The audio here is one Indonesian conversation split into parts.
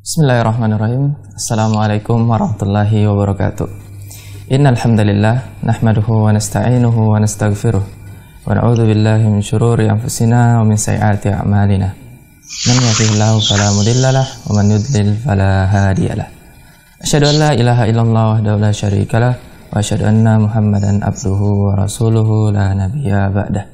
Bismillahirrahmanirrahim. Assalamualaikum warahmatullahi wabarakatuh. Innal hamdalillah nahmaduhu wa nasta'inuhu wa nastaghfiruh wa na'udzu billahi min shururi anfusina wa min sayyiati a'malina. Man yahdihillahu fala mudhillalah wa man yudlil fala hadiyalah. Asyhadu an la ilaha illallah wahdahu la syarikalah wa asyhadu anna Muhammadan abduhu wa rasuluhu la nabiyya ba'dah.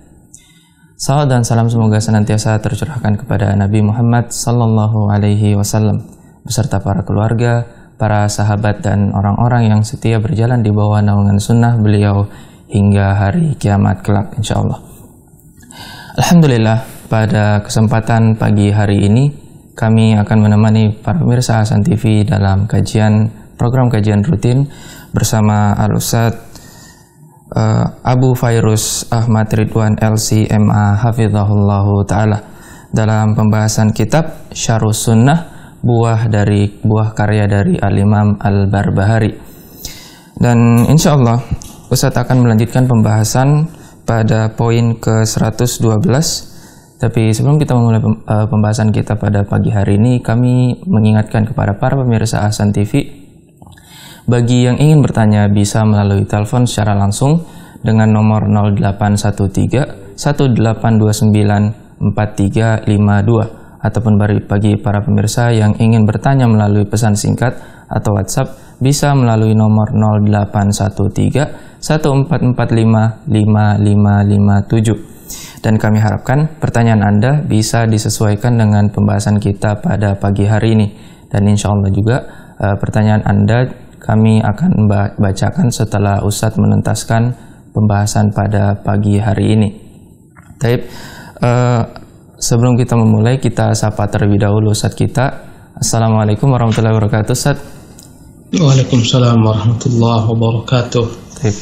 Salawat dan salam semoga senantiasa tercurahkan kepada Nabi Muhammad sallallahu alaihi wasallam beserta para keluarga, para sahabat dan orang-orang yang setia berjalan di bawah naungan sunnah beliau hingga hari kiamat kelak insyaallah. Alhamdulillah, pada kesempatan pagi hari ini kami akan menemani para pemirsa Hasan TV dalam program kajian rutin bersama Al-Ustadz Abu Fairuz Ahmad Ridwan LC.MA Hafizahullahu Ta'ala dalam pembahasan kitab Syarhus Sunnah, buah karya dari Al-Imam Al-Barbahari. Dan insya Allah Ustadz akan melanjutkan pembahasan pada poin ke-112. Tapi sebelum kita memulai pembahasan kita pada pagi hari ini, kami mengingatkan kepada para pemirsa Hasan TV, bagi yang ingin bertanya bisa melalui telepon secara langsung dengan nomor 0813 1829 4352, ataupun bagi para pemirsa yang ingin bertanya melalui pesan singkat atau WhatsApp bisa melalui nomor 0813 1445 5557. Dan kami harapkan pertanyaan Anda bisa disesuaikan dengan pembahasan kita pada pagi hari ini. Dan insya Allah juga pertanyaan Anda kami akan bacakan setelah Ustadz menuntaskan pembahasan pada pagi hari ini. Taib, sebelum kita memulai, kita sapa terlebih dahulu Ustadz kita. Assalamualaikum warahmatullahi wabarakatuh, Ustadz. Waalaikumsalam warahmatullahi wabarakatuh. Taib,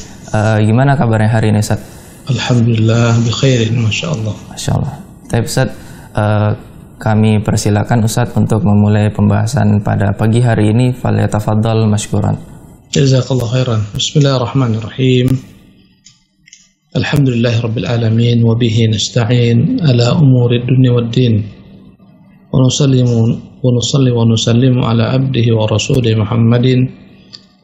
gimana kabarnya hari ini, Ustadz? Alhamdulillah, bi khairin, Masya Allah. Masya Allah. Taib, Ustadz, kami persilakan Ustadz untuk memulai pembahasan pada pagi hari ini. Falyatafaddal mashkuran. Jazakallah khairan. Bismillahirrahmanirrahim. Alhamdulillahi rabbil alamin wa bihi nasta'in ala umuri dunya waddin. Wa nusalli wa nusallimu ala abdihi wa rasulih Muhammadin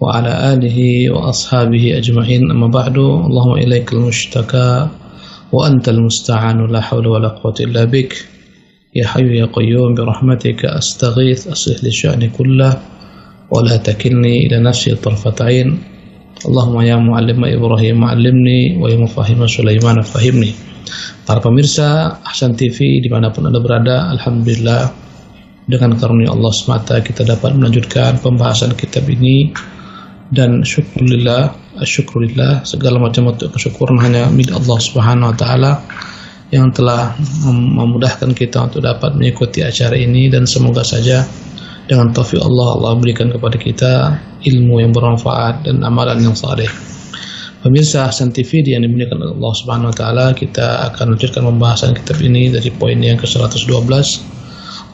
wa ala alihi wa ashabihi ajma'in. Amma ba'du. Allahumma ilaikal mushtaka wa antal musta'anu la hawla wa la quwwata illa bik. Ya Hayyu ya Qayyum bi rahmatika astaghith aslih li sya'ni kullah wa la takilni ila nafsi tarfat 'ain. Allahumma ya mu'allim Ibrahim ma'allimni wa ya mufahhim Sulaiman fahimni. Para pemirsa Hasan TV dimanapun Anda berada, alhamdulillah dengan karunia Allah semata kita dapat melanjutkan pembahasan kitab ini. Dan syukurillah segala macam bentuk kesyukuran hanya milik Allah Subhanahu wa taala yang telah memudahkan kita untuk dapat mengikuti acara ini. Dan semoga saja dengan taufik Allah berikan kepada kita ilmu yang bermanfaat dan amalan yang saleh. Pemirsa Hasan TV yang dimuliakan Allah Subhanahu wa taala, kita akan lanjutkan pembahasan kitab ini dari poin yang ke-112.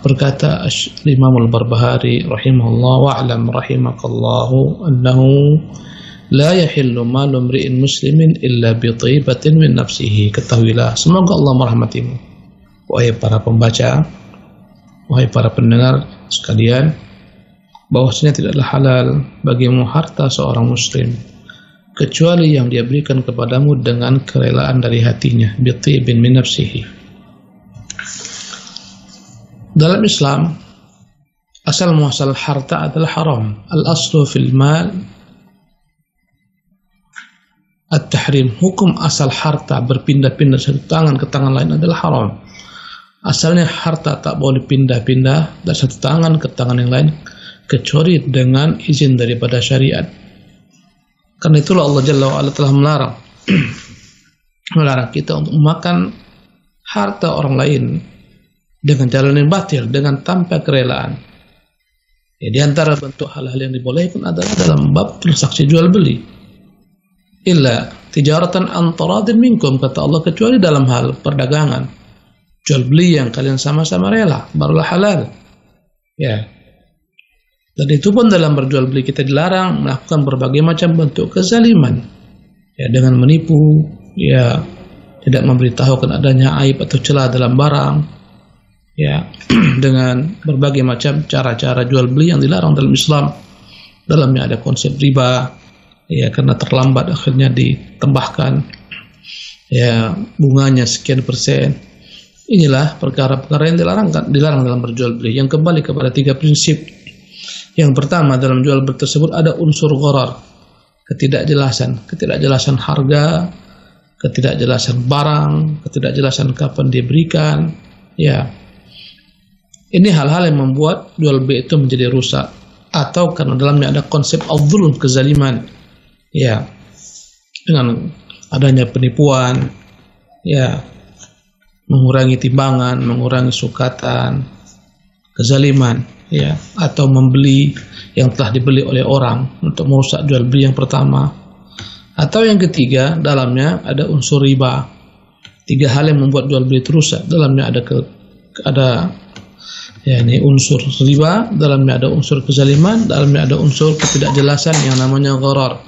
Berkata Imam Al-Barbahari rahimahullah, wa'lam rahimakallahu annahu la yahillu malu imri'in muslimin illa bi thayyibatin min nafsihi. Ketahuilah, semoga Allah merahmatimu wahai para pembaca, wahai para pendengar sekalian, bahwasanya tidaklah halal bagimu harta seorang muslim kecuali yang dia berikan kepadamu dengan kerelaan dari hatinya, bi thayyibin min nafsihi. Dalam Islam, asal muasal harta adalah haram. Al-aslu fil mal at-tahrim. Hukum asal harta berpindah-pindah dari tangan ke tangan lain adalah haram. Asalnya harta tak boleh pindah-pindah dari satu tangan ke tangan yang lain kecuali dengan izin daripada syariat. Karena itulah Allah Jalla wa'ala telah melarang kita untuk memakan harta orang lain dengan jalan yang batil, dengan tanpa kerelaan. Ya, di antara bentuk hal-hal yang dibolehkan adalah dalam bab transaksi jual beli. Illa tijaratan an taradin minkum, kata Allah, kecuali dalam hal perdagangan, jual beli yang kalian sama-sama rela, barulah halal. Ya. Dan itu pun dalam berjual beli kita dilarang melakukan berbagai macam bentuk kezaliman. Ya, dengan menipu, ya, tidak memberitahukan adanya aib atau celah dalam barang, ya, dengan berbagai macam cara-cara jual beli yang dilarang dalam Islam. Dalamnya ada konsep riba, ya, karena terlambat akhirnya ditambahkan ya bunganya sekian persen. Inilah perkara-perkara yang dilarang dalam berjual beli, yang kembali kepada 3 prinsip. Yang pertama, dalam jual beli tersebut ada unsur gharar, ketidakjelasan harga, ketidakjelasan barang, ketidakjelasan kapan diberikan, ya. Ini hal-hal yang membuat jual beli itu menjadi rusak, atau karena dalamnya ada konsep al-zulm, kezaliman, ya, dengan adanya penipuan, ya, mengurangi timbangan, mengurangi sukatan, kezaliman, ya, atau membeli yang telah dibeli oleh orang untuk merusak jual beli yang pertama. Atau yang ketiga, dalamnya ada unsur riba. 3 hal yang membuat jual beli rusak. Dalamnya ada ya, ini unsur riba, dalamnya ada unsur kezaliman, dalamnya ada unsur ketidakjelasan yang namanya gharar.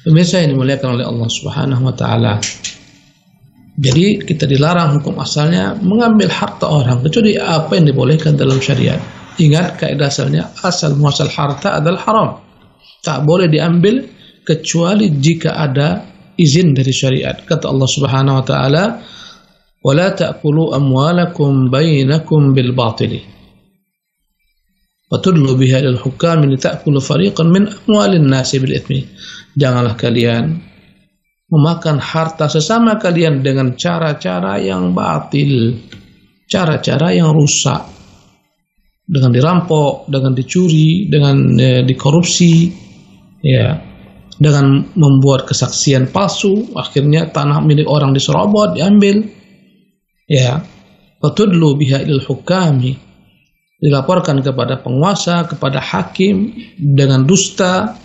Pemirsa yang dimuliakan oleh Allah Subhanahu wa taala. Jadi kita dilarang hukum asalnya mengambil harta orang kecuali apa yang dibolehkan dalam syariat. Ingat kaidah asalnya, asal muasal harta adalah haram. Tak boleh diambil kecuali jika ada izin dari syariat. Kata Allah Subhanahu wa taala, "Wa la ta'kulu amwalakum bainakum bil batili wa tudlu biha ilal hukam li ta'kulu fariqan min amwalin nasi bil itsmi." Janganlah kalian memakan harta sesama kalian dengan cara-cara yang batil, cara-cara yang rusak, dengan dirampok, dengan dicuri, dengan dikorupsi, ya, dengan membuat kesaksian palsu, akhirnya tanah milik orang diserobot, diambil, ya, fatudlu biha ilal hukami, dilaporkan kepada penguasa, kepada hakim dengan dusta.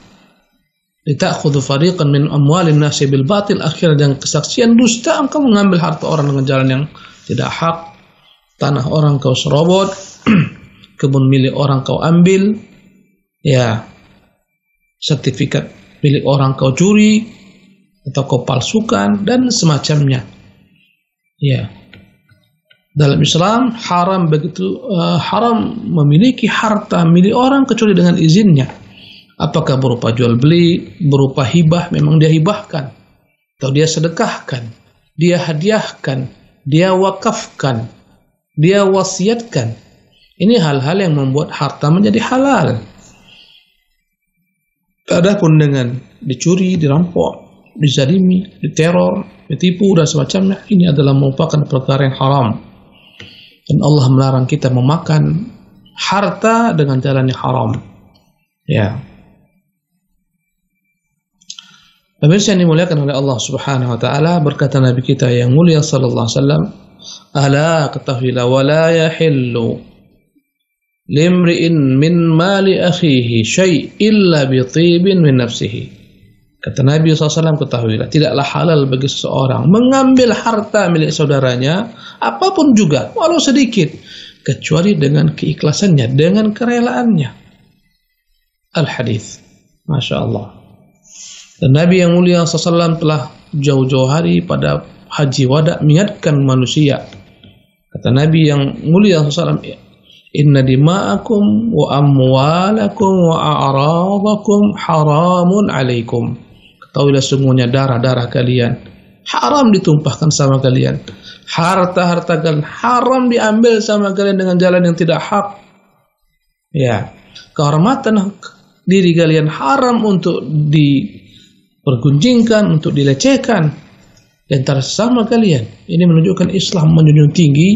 Lita'khudhu fariqan min amwalin nasi bil batil, akhirnya dengan kesaksian dusta engkau mengambil harta orang dengan jalan yang tidak hak, tanah orang kau serobot, kebun milik orang kau ambil, ya, sertifikat milik orang kau curi atau kau palsukan dan semacamnya. Ya. Dalam Islam haram haram memiliki harta milik orang kecuali dengan izinnya. Apakah berupa jual beli, berupa hibah, memang dia hibahkan, atau dia sedekahkan, dia hadiahkan, dia wakafkan, dia wasiatkan. Ini hal-hal yang membuat harta menjadi halal. Adapun dengan dicuri, dirampok, dizalimi, diteror, ditipu dan semacamnya, ini adalah merupakan perkara yang haram. Dan Allah melarang kita memakan harta dengan jalan yang haram. Ya. Pemirsa yang dimuliakan oleh Allah Subhanahu wa taala, berkata Nabi kita yang mulia sallallahu alaihi wasallam, "Ala ketahuilah wala yahillu limri'in min mali akhihi syai' illa bi tibin min nafsihi." Kata Nabi SAW, ketahuilah tidaklah halal bagi seseorang mengambil harta milik saudaranya apapun juga, walau sedikit, kecuali dengan keikhlasannya, dengan kerelaannya. Al-hadis. Masya Allah. Dan Nabi yang mulia SAW telah jauh-jauh hari pada haji wada mengingatkan manusia. Kata Nabi yang mulia SAW, "Inna dima'akum wa amwalakum wa a'radakum haramun alaikum." Ketahuilah semuanya darah-darah kalian haram ditumpahkan sama kalian. Harta-harta kalian haram diambil sama kalian dengan jalan yang tidak hak. Ya, kehormatan diri kalian haram untuk dipergunjingkan, untuk dilecehkan di antara sesama kalian. Ini menunjukkan Islam menjunjung tinggi,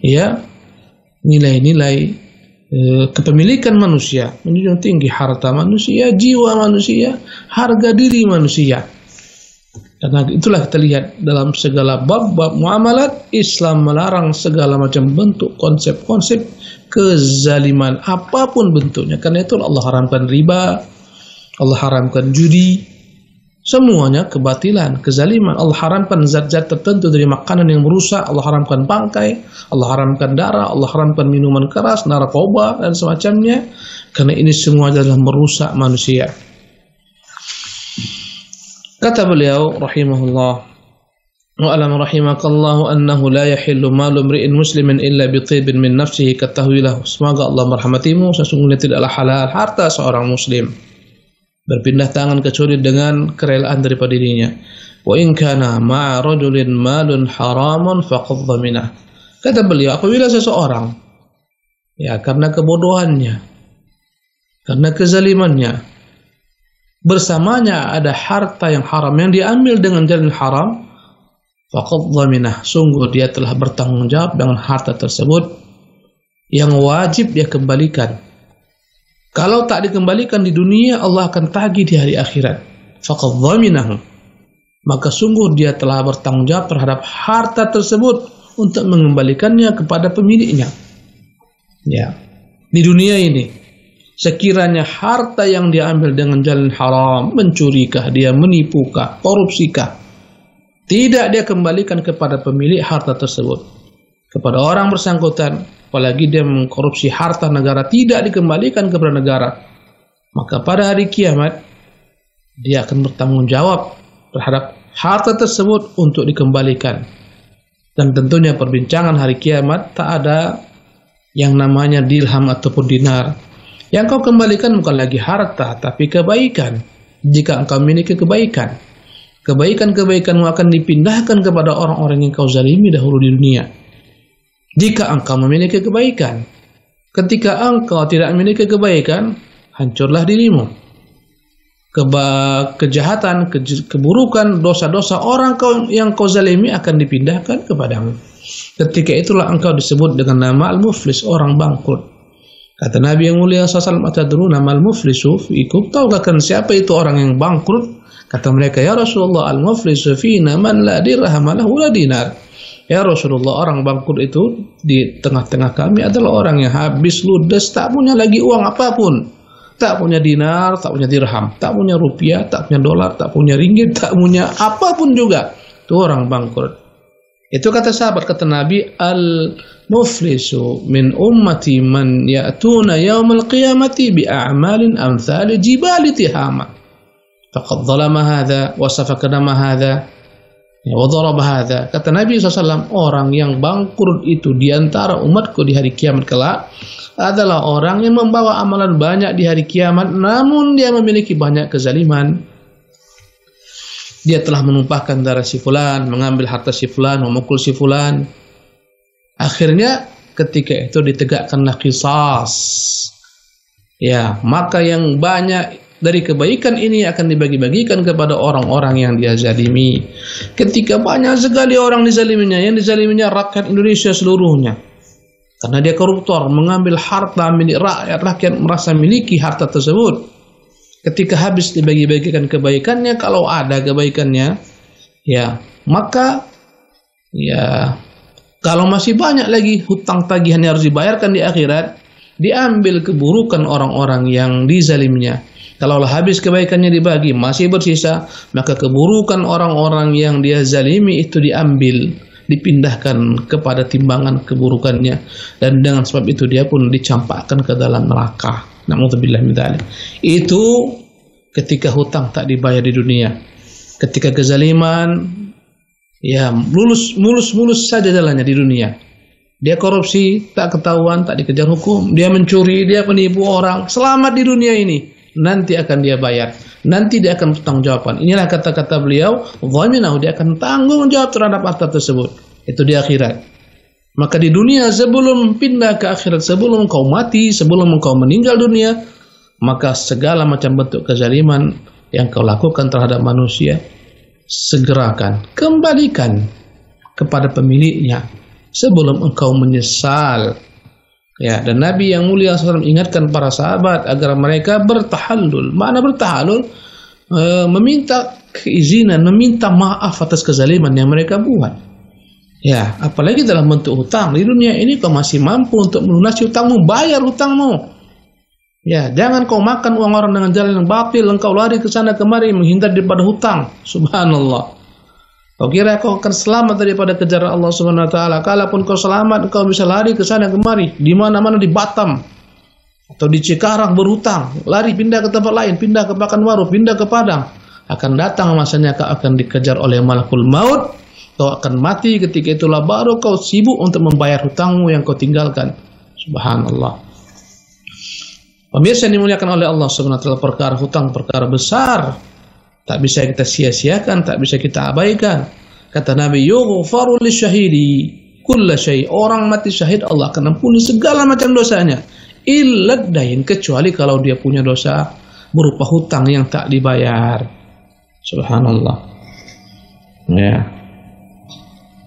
ya, nilai-nilai kepemilikan manusia, menjunjung tinggi harta manusia, jiwa manusia, harga diri manusia. Karena itulah kita lihat dalam segala bab-bab muamalat, Islam melarang segala macam bentuk konsep-konsep kezaliman apapun bentuknya. Karena itu Allah haramkan riba, Allah haramkan judi, semuanya kebatilan, kezaliman. Allah haramkan zat-zat tertentu dari makanan yang merusak, Allah haramkan bangkai, Allah haramkan darah, Allah haramkan minuman keras, narkoba dan semacamnya. Karena ini semua adalah merusak manusia. Kata beliau rahimahullah, Wa'alam rahimakallahu annahu la yahillu malu imri'in muslimin illa bitibin min nafsihi katahuilah. Semoga Allah merahmatimu, sesungguhnya tidaklah halal harta seorang muslim berpindah tangan kecuali dengan kerelaan daripada dirinya. Wa in kana ma'a rajulin malun haramun faqad dhaminah. Kata beliau, apabila seseorang karena kebodohannya, karena kezalimannya, bersamanya ada harta yang haram yang diambil dengan jalan haram, faqad dhaminah, sungguh dia telah bertanggung jawab dengan harta tersebut yang wajib dia kembalikan. Kalau tak dikembalikan di dunia, Allah akan tagih di hari akhirat. Faqad dhaminah, maka sungguh dia telah bertanggung jawab terhadap harta tersebut untuk mengembalikannya kepada pemiliknya. Ya, di dunia ini, sekiranya harta yang diambil dengan jalan haram, mencurikah, dia menipukah, korupsikah, tidak dia kembalikan kepada pemilik harta tersebut, kepada orang bersangkutan, apalagi dia mengkorupsi harta negara, tidak dikembalikan kepada negara, maka pada hari kiamat dia akan bertanggung jawab terhadap harta tersebut untuk dikembalikan. Dan tentunya perbincangan hari kiamat tak ada yang namanya dirham ataupun dinar. Yang kau kembalikan bukan lagi harta, tapi kebaikan. Jika engkau memiliki kebaikan, kebaikan-kebaikanmu akan dipindahkan kepada orang-orang yang kau zalimi dahulu di dunia. Jika engkau memiliki kebaikan, ketika engkau tidak memiliki kebaikan, hancurlah dirimu. Kejahatan, keburukan, dosa-dosa orang yang kau zalimi akan dipindahkan kepadamu. Ketika itulah engkau disebut dengan nama al-muflis, orang bangkrut. Kata Nabi yang mulia SAW, atadruna mal muflisu fiikum, tahukah kan siapa itu orang yang bangkrut? Kata mereka, ya Rasulullah, al-muflisu fina man la dirham lahu la dinar. Ya Rasulullah, orang bangkrut itu di tengah-tengah kami adalah orang yang habis ludes, tak punya lagi uang apapun. Tak punya dinar, tak punya dirham, tak punya rupiah, tak punya dolar, tak punya ringgit, tak punya apapun juga. Itu orang bangkrut. Itu kata sahabat, kata Nabi, al-muflisu min ummati man ya'tuna yawmal qiyamati bi'a'malin amthali jibali tihama. Faqad zalama hadha wa safaka dama hadha wa daraba hadha. Kata Nabi SAW, orang yang bangkrut itu di antara umatku di hari kiamat kelak adalah orang yang membawa amalan banyak di hari kiamat, namun dia memiliki banyak kezaliman. Dia telah menumpahkan darah si fulan, mengambil harta si fulan, memukul si fulan. Akhirnya ketika itu ditegakkanlah qisas. Ya, maka yang banyak dari kebaikan ini akan dibagi-bagikan kepada orang-orang yang dia zalimi. Ketika banyak sekali orang dizaliminya, yang dizaliminya rakyat Indonesia seluruhnya. Karena dia koruptor, mengambil harta milik rakyat merasa miliki harta tersebut. Ketika habis dibagi-bagikan kebaikannya, kalau ada kebaikannya, ya, maka ya, kalau masih banyak lagi hutang tagihan yang harus dibayarkan di akhirat, diambil keburukan orang-orang yang dizaliminya. Kalau habis kebaikannya dibagi, masih bersisa, maka keburukan orang-orang yang dia zalimi itu diambil, dipindahkan kepada timbangan keburukannya, dan dengan sebab itu dia pun dicampakkan ke dalam neraka. Na'udzubillah min dzalik. Itu ketika hutang tak dibayar di dunia, ketika kezaliman ya mulus saja jalannya di dunia. Dia korupsi, tak ketahuan, tak dikejar hukum, dia mencuri, dia penipu orang, selamat di dunia ini. Nanti akan dia bayar, nanti dia akan bertanggung jawaban. Inilah kata-kata beliau, dhaminahu, dia akan tanggung jawab terhadap harta tersebut. Itu di akhirat. Maka di dunia, sebelum pindah ke akhirat, sebelum engkau mati, sebelum engkau meninggal dunia, maka segala macam bentuk kezaliman yang kau lakukan terhadap manusia, segerakan, kembalikan kepada pemiliknya sebelum engkau menyesal. Ya, dan Nabi yang mulia SAW ingatkan para sahabat agar mereka bertahallul. Makna bertahallul, meminta keizinan, meminta maaf atas kezaliman yang mereka buat. Ya, apalagi dalam bentuk hutang. Di dunia ini kau masih mampu untuk melunasi hutangmu, bayar hutangmu. Ya, jangan kau makan uang orang dengan jalan yang batil, engkau lari ke sana kemari menghindar daripada hutang. Subhanallah. Kau kira kau akan selamat daripada kejaran Allah Subhanahu wa taala? Kalaupun kau selamat, kau bisa lari ke sana kemari, di mana-mana, di Batam atau di Cikarang berhutang, lari pindah ke tempat lain, pindah ke Pekanbaru, pindah ke Padang. Akan datang masanya kau akan dikejar oleh malakul maut Kau akan mati, ketika itulah baru kau sibuk untuk membayar hutangmu yang kau tinggalkan. Subhanallah. Pemirsa yang dimuliakan oleh Allah Subhanahu wa taala, perkara hutang perkara besar. Tak bisa kita sia-siakan, tak bisa kita abaikan. Kata Nabi, yughfaru lisyahidi kulla syai. Orang mati syahid Allah akan ampuni segala macam dosanya. Illa dain, kecuali kalau dia punya dosa berupa hutang yang tak dibayar. Subhanallah. Ya.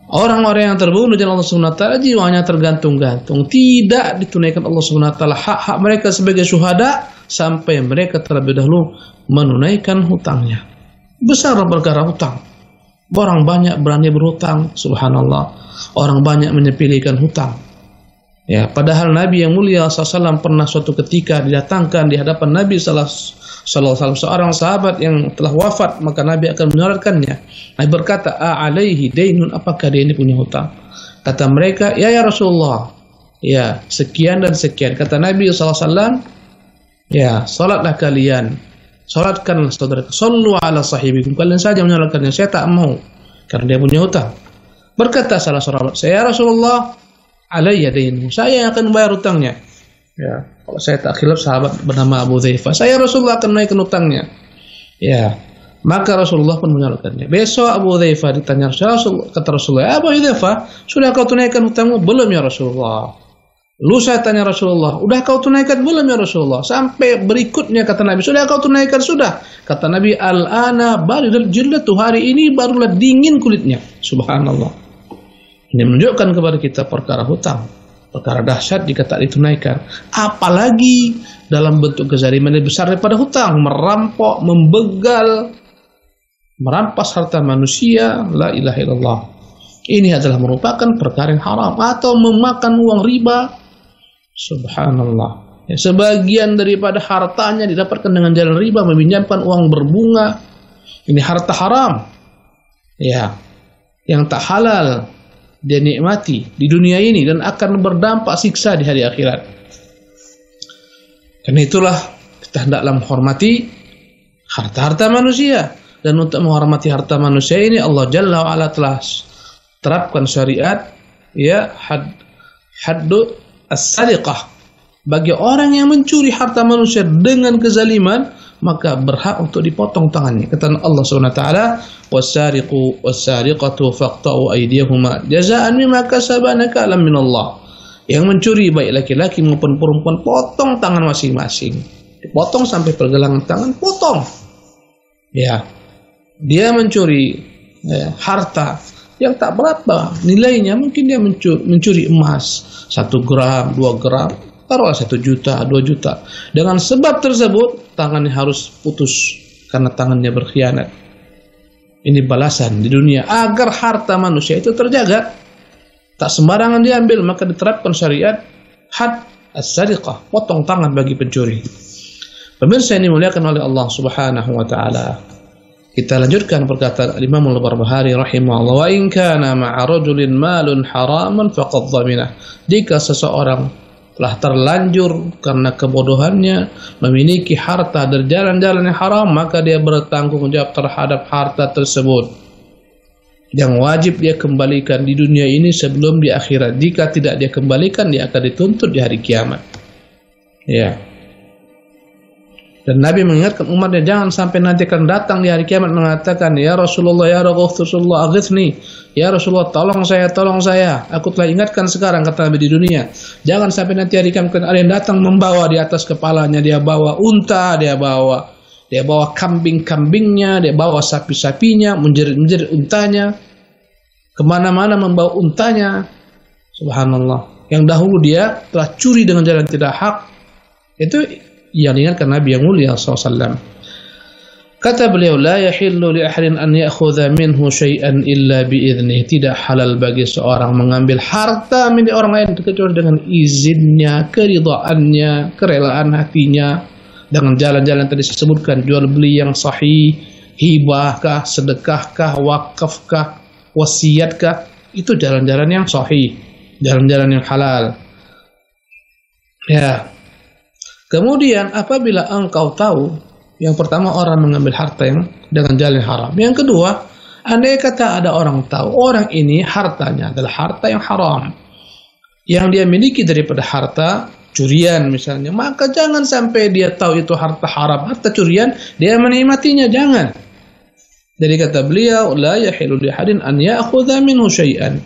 Orang-orang yang terbunuh jalan Allah Subhanahu wa taala jiwanya tergantung-gantung, tidak ditunaikan Allah Subhanahu wa taala hak-hak mereka sebagai syuhada sampai mereka terlebih dahulu menunaikan hutangnya. Besar perkara hutang. Orang banyak berani berhutang, subhanallah. Orang banyak menyepelekan hutang. Ya, padahal Nabi yang mulia SAW pernah suatu ketika didatangkan di hadapan Nabi SAW seorang sahabat yang telah wafat, maka Nabi akan menyolatkannya. Nabi berkata, "Alaihi dainun, apakah dia ini punya hutang?" Kata mereka, ya Rasulullah, ya sekian dan sekian. Kata Nabi SAW, ya salatlah kalian, salatkanlah saudara, sallu ala sahibikum, kalian saja menyolatkannya, saya tak mau karena dia punya hutang. Berkata salah seorang, saya Rasulullah, alayya dainu, saya yang akan bayar hutangnya. Ya, kalau saya tak khilaf sahabat bernama Abu Dhaifah, saya Rasulullah akan menaikkan hutangnya. Ya, maka Rasulullah pun menyalurkannya. Besok Abu Dhaifah ditanya Rasulullah, kata Rasulullah, Abu Dhaifah, sudah kau tunaikan hutangmu? Belum ya Rasulullah. Lu saya tanya Rasulullah, udah kau tunaikan belum ya Rasulullah? Sampai berikutnya kata Nabi, sudah kau tunaikan? Sudah. Kata Nabi, al-ana baridul jildatu, hari ini barulah dingin kulitnya. Subhanallah. Ini menunjukkan kepada kita perkara hutang, perkara dahsyat jika tak ditunaikan. Apalagi dalam bentuk kezaliman yang besar daripada hutang, merampok, membegal, merampas harta manusia, la ilaha illallah. Ini adalah merupakan perkara yang haram, atau memakan uang riba. Subhanallah. Ya, sebagian daripada hartanya didapatkan dengan jalan riba, meminjamkan uang berbunga. Ini harta haram. Ya, yang tak halal dia nikmati di dunia ini dan akan berdampak siksa di hari akhirat. Karena itulah kita hendaklah menghormati harta-harta manusia, dan untuk menghormati harta manusia ini Allah Jalla wa Ala telah terapkan syariat, ya, haddu as-sariqah. Bagi orang yang mencuri harta manusia dengan kezaliman, maka berhak untuk dipotong tangannya. Kata Allah Subhanahu wa taala, "Was-sariqu was-sariqatu faqta'u aydiyahuma jazaa'an bima kasaba nakalan minallah." Yang mencuri baik laki-laki maupun perempuan, potong tangan masing-masing. Dipotong sampai pergelangan tangan, potong. Ya. Dia mencuri harta yang tak berapa nilainya, mungkin dia mencuri emas 1 gram, 2 gram, taruhlah 1 juta, 2 juta. Dengan sebab tersebut tangannya harus putus karena tangannya berkhianat. Ini balasan di dunia agar harta manusia itu terjaga, tak sembarangan diambil. Maka diterapkan syariat had as-sariqah, potong tangan bagi pencuri. Pemirsa yang dimuliakan oleh Allah Subhanahu wa taala, kita lanjutkan perkataan Imam Al-Barbahari rahimahullah, wa in kana ma'a rajulin malun haraman faqad dhaminah. Jika seseorang telah terlanjur karena kebodohannya memiliki harta dari jalan-jalan yang haram, maka dia bertanggung jawab terhadap harta tersebut, yang wajib dia kembalikan di dunia ini sebelum di akhirat. Jika tidak dia kembalikan, dia akan dituntut di hari kiamat. Ya. Dan Nabi mengingatkan umatnya, jangan sampai nanti akan datang di hari kiamat mengatakan, ya Rasulullah, ya Rasulullah, aghithni, ya Rasulullah, tolong saya, aku telah ingatkan sekarang, kata Nabi, di dunia. Jangan sampai nanti hari kiamat ada yang datang membawa di atas kepalanya, dia bawa unta, dia bawa kambing-kambingnya, dia bawa sapi-sapinya, menjerit-menjerit untanya, kemana-mana membawa untanya. Subhanallah. Yang dahulu dia telah curi dengan jalan tidak hak. Itu yang diingatkan Nabi yang mulia SAW. Kata beliau, la yahillu li ahadin an ya'khudha minhu syai'an illa bi'idhnih. Tidak halal bagi seorang mengambil harta milik orang lain kecuali dengan izinnya, keridhaannya, kerelaan hatinya, dengan jalan-jalan tadi disebutkan, jual beli yang sahih, hibahkah, sedekahkah, wakafkah, wasiatkah, itu jalan-jalan yang sahih, jalan-jalan yang halal. Ya. Kemudian apabila engkau tahu, yang pertama orang mengambil harta yang dengan jalan haram, yang kedua Andai kata ada orang tahu orang ini hartanya adalah harta yang haram, yang dia miliki daripada harta curian misalnya, maka jangan sampai dia tahu itu harta haram, harta curian, dia menikmatinya, jangan. Dari kata beliau, la yahilu li ahadin an ya'khudha minhu syai'an.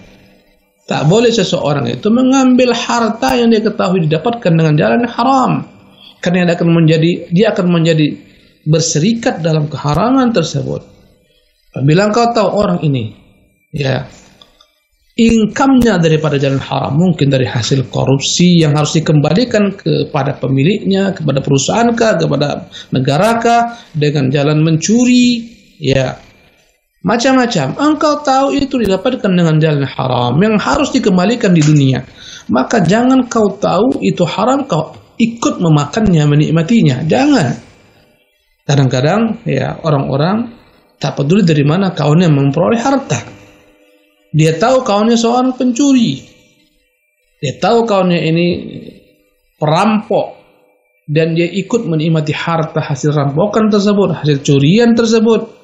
Tak boleh seseorang itu mengambil harta yang dia ketahui didapatkan dengan jalan yang haram, karena dia akan menjadi berserikat dalam keharaman tersebut. Apabila engkau tahu orang ini, ya, income-nya daripada jalan haram, mungkin dari hasil korupsi yang harus dikembalikan kepada pemiliknya, kepada perusahaan-kah, kepada negara-kah, dengan jalan mencuri, ya, macam-macam. Engkau tahu itu didapatkan dengan jalan haram yang harus dikembalikan di dunia, maka jangan kau tahu itu haram kau ikut memakannya, menikmatinya, jangan. Kadang-kadang ya orang-orang tak peduli dari mana kawannya memperoleh harta. Dia tahu kawannya seorang pencuri, dia tahu kawannya ini perampok, dan dia ikut menikmati harta hasil rampokan tersebut, hasil curian tersebut.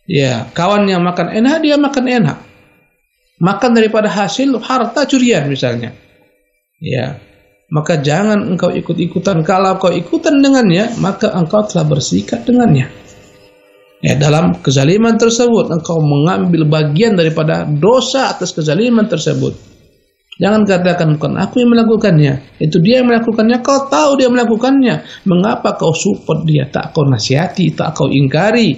Ya, kawannya makan enak, dia makan enak, makan daripada hasil harta curian misalnya. Ya, maka jangan engkau ikut-ikutan. Kalau kau ikutan dengannya, maka engkau telah bersikat dengannya. Ya, dalam kezaliman tersebut engkau mengambil bagian daripada dosa atas kezaliman tersebut. Jangan katakan bukan aku yang melakukannya, itu dia yang melakukannya. Kau tahu dia melakukannya, mengapa kau support dia? Tak kau nasihati, tak kau ingkari,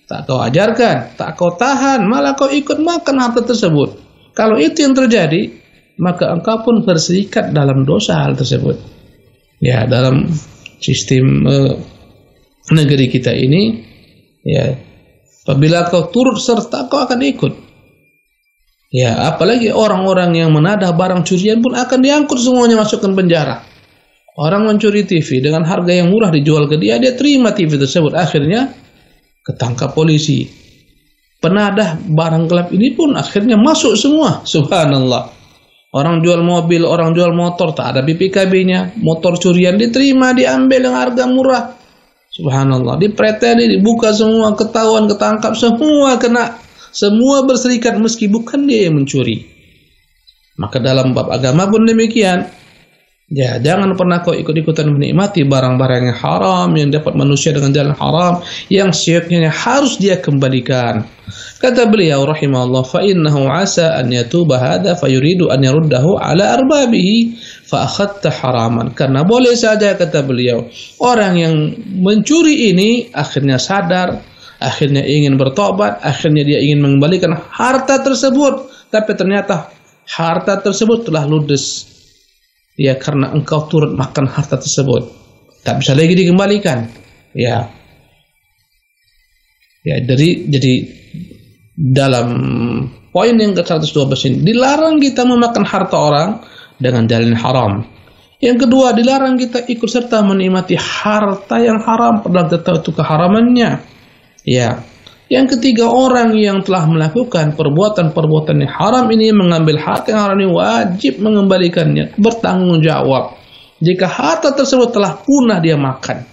tak kau ajarkan, tak kau tahan, malah kau ikut makan harta tersebut. Kalau itu yang terjadi, maka engkau pun berserikat dalam dosa hal tersebut. Ya, dalam sistem negeri kita ini, ya, apabila kau turut serta, kau akan ikut. Ya, apalagi orang-orang yang menadah barang curian pun akan diangkut semuanya, masukkan penjara. Orang mencuri TV dengan harga yang murah dijual ke dia, dia terima TV tersebut, akhirnya ketangkap polisi. Penadah barang gelap ini pun akhirnya masuk semua. Subhanallah. Orang jual mobil, orang jual motor, tak ada BPKB-nya, motor curian diterima, diambil dengan harga murah. Subhanallah, dipreteli, dibuka semua, ketahuan, ketangkap, semua kena, semua berserikat meski bukan dia yang mencuri. Maka dalam bab agama pun demikian. Ya, jangan pernah kau ikut-ikutan menikmati barang-barang yang haram yang dapat manusia dengan jalan haram, yang syiatnya harus dia kembalikan. Kata beliau rahimahullah, fa innahu asa an yatuba hadha fa yuridu an yaruddahu ala arbabihi fa akhadta haraman. Karena boleh saja, kata beliau, orang yang mencuri ini akhirnya sadar, akhirnya ingin bertobat, akhirnya dia ingin mengembalikan harta tersebut, tapi ternyata harta tersebut telah ludes. Ya, karena engkau turut makan harta tersebut, tak bisa lagi dikembalikan. Ya, jadi dalam poin yang ke-112 ini dilarang kita memakan harta orang dengan jalan haram. Yang kedua, dilarang kita ikut serta menikmati harta yang haram padahal kita tahu itu keharamannya. Ya. Yang ketiga, orang yang telah melakukan perbuatan-perbuatan yang haram ini, mengambil harta yang haram ini, wajib mengembalikannya, bertanggung jawab. Jika harta tersebut telah punah dia makan,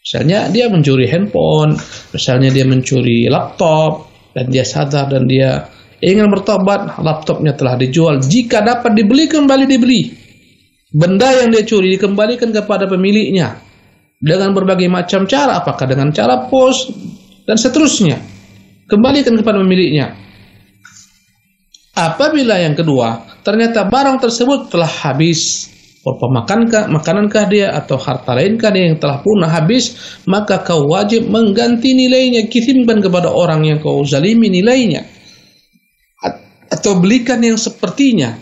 misalnya dia mencuri handphone, misalnya dia mencuri laptop, dan dia sadar dan dia ingin bertobat, laptopnya telah dijual, jika dapat dibeli, kembali dibeli. Benda yang dia curi dikembalikan kepada pemiliknya dengan berbagai macam cara, apakah dengan cara pos dan seterusnya, kembalikan kepada pemiliknya. Apabila yang kedua, ternyata barang tersebut telah habis, makanankah dia atau harta lainkah dia yang telah punah habis, maka kau wajib mengganti nilainya, kirimkan kepada orang yang kau zalimi nilainya, atau belikan yang sepertinya.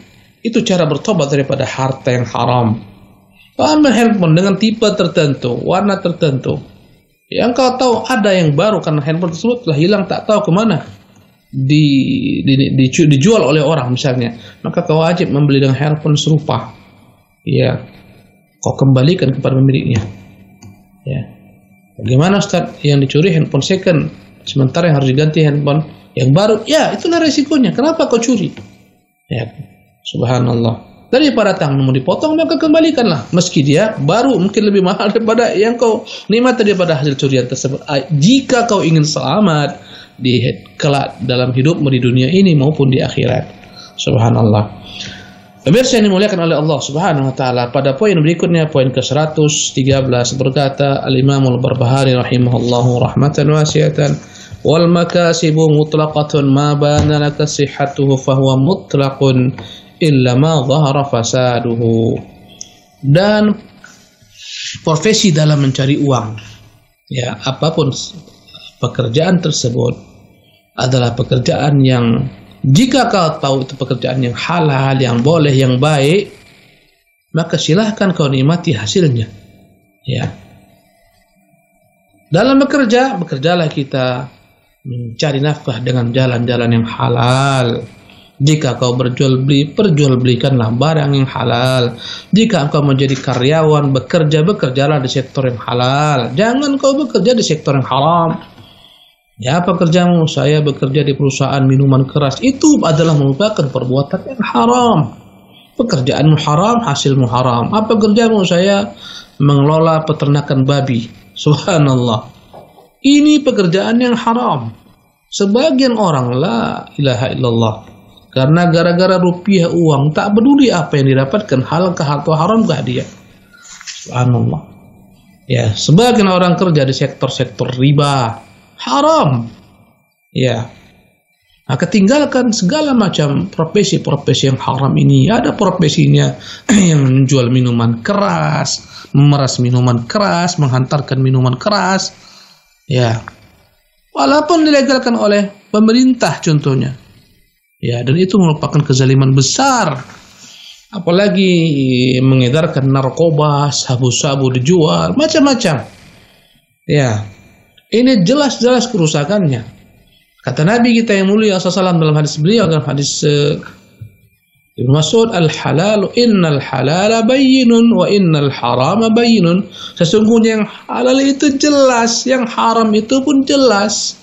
Itu cara bertobat daripada harta yang haram. Ambil handphone dengan tipe tertentu, warna tertentu, yang kau tahu ada yang baru karena handphone tersebut telah hilang, tak tahu kemana dijual oleh orang misalnya, maka kau wajib membeli dengan handphone serupa. Ya, kau kembalikan kepada pemiliknya. Ya, bagaimana Ustaz, yang dicuri handphone second, sementara yang harus diganti handphone yang baru? Ya, itulah resikonya. Kenapa kau curi? Ya, subhanallah. Daripada tanganmu dipotong, maka kembalikanlah. Meski dia baru, mungkin lebih mahal daripada yang kau nikmati daripada hasil curian tersebut. Jika kau ingin selamat, di kelak dalam hidupmu di dunia ini maupun di akhirat. Subhanallah. Pemirsa yang dimuliakan oleh Allah Subhanahu wa taala, pada poin berikutnya, poin ke-113 berkata Al-Imam Al-Barbahari rahimahullahu rahmatan wasi'atan, wal makasibu mutlaqatun ma bana laka sihhatuhu fahuwa mutlaqun illa ma dhahara fasaduhu. Dan profesi dalam mencari uang, ya, apapun pekerjaan tersebut adalah pekerjaan yang jika kau tahu itu pekerjaan yang halal, yang boleh, yang baik, maka silahkan kau nikmati hasilnya. Ya. Dalam bekerja, bekerjalah kita mencari nafkah dengan jalan-jalan yang halal. Jika kau berjual beli, perjualbelikanlah barang yang halal. Jika engkau menjadi karyawan, bekerjalah di sektor yang halal. Jangan kau bekerja di sektor yang haram. Ya, apa kerjamu? Saya bekerja di perusahaan minuman keras. Itu adalah merupakan perbuatan yang haram. Pekerjaanmu haram, hasilmu haram. Apa kerjamu? Saya mengelola peternakan babi. Subhanallah. Ini pekerjaan yang haram. Sebagian orang, la ilaha illallah, karena gara-gara rupiah uang, tak peduli apa yang didapatkan, halal-kah atau haram-kah dia. Subhanallah. Ya, sebagian orang kerja di sektor-sektor riba, haram. Ya. Maka tinggalkan segala macam profesi-profesi yang haram ini. Ada profesinya yang menjual minuman keras, memeras minuman keras, menghantarkan minuman keras. Ya. Walaupun dilegalkan oleh pemerintah contohnya. Ya, dan itu merupakan kezaliman besar. Apalagi mengedarkan narkoba, sabu-sabu dijual, macam-macam. Ya. Ini jelas-jelas kerusakannya. Kata Nabi kita yang mulia SAW dalam hadis beliau, dalam hadis Ibnu Mas'ud, al-halalu innal halala bayyinun wa innal harama bayyinun. Sesungguhnya yang halal itu jelas, yang haram itu pun jelas.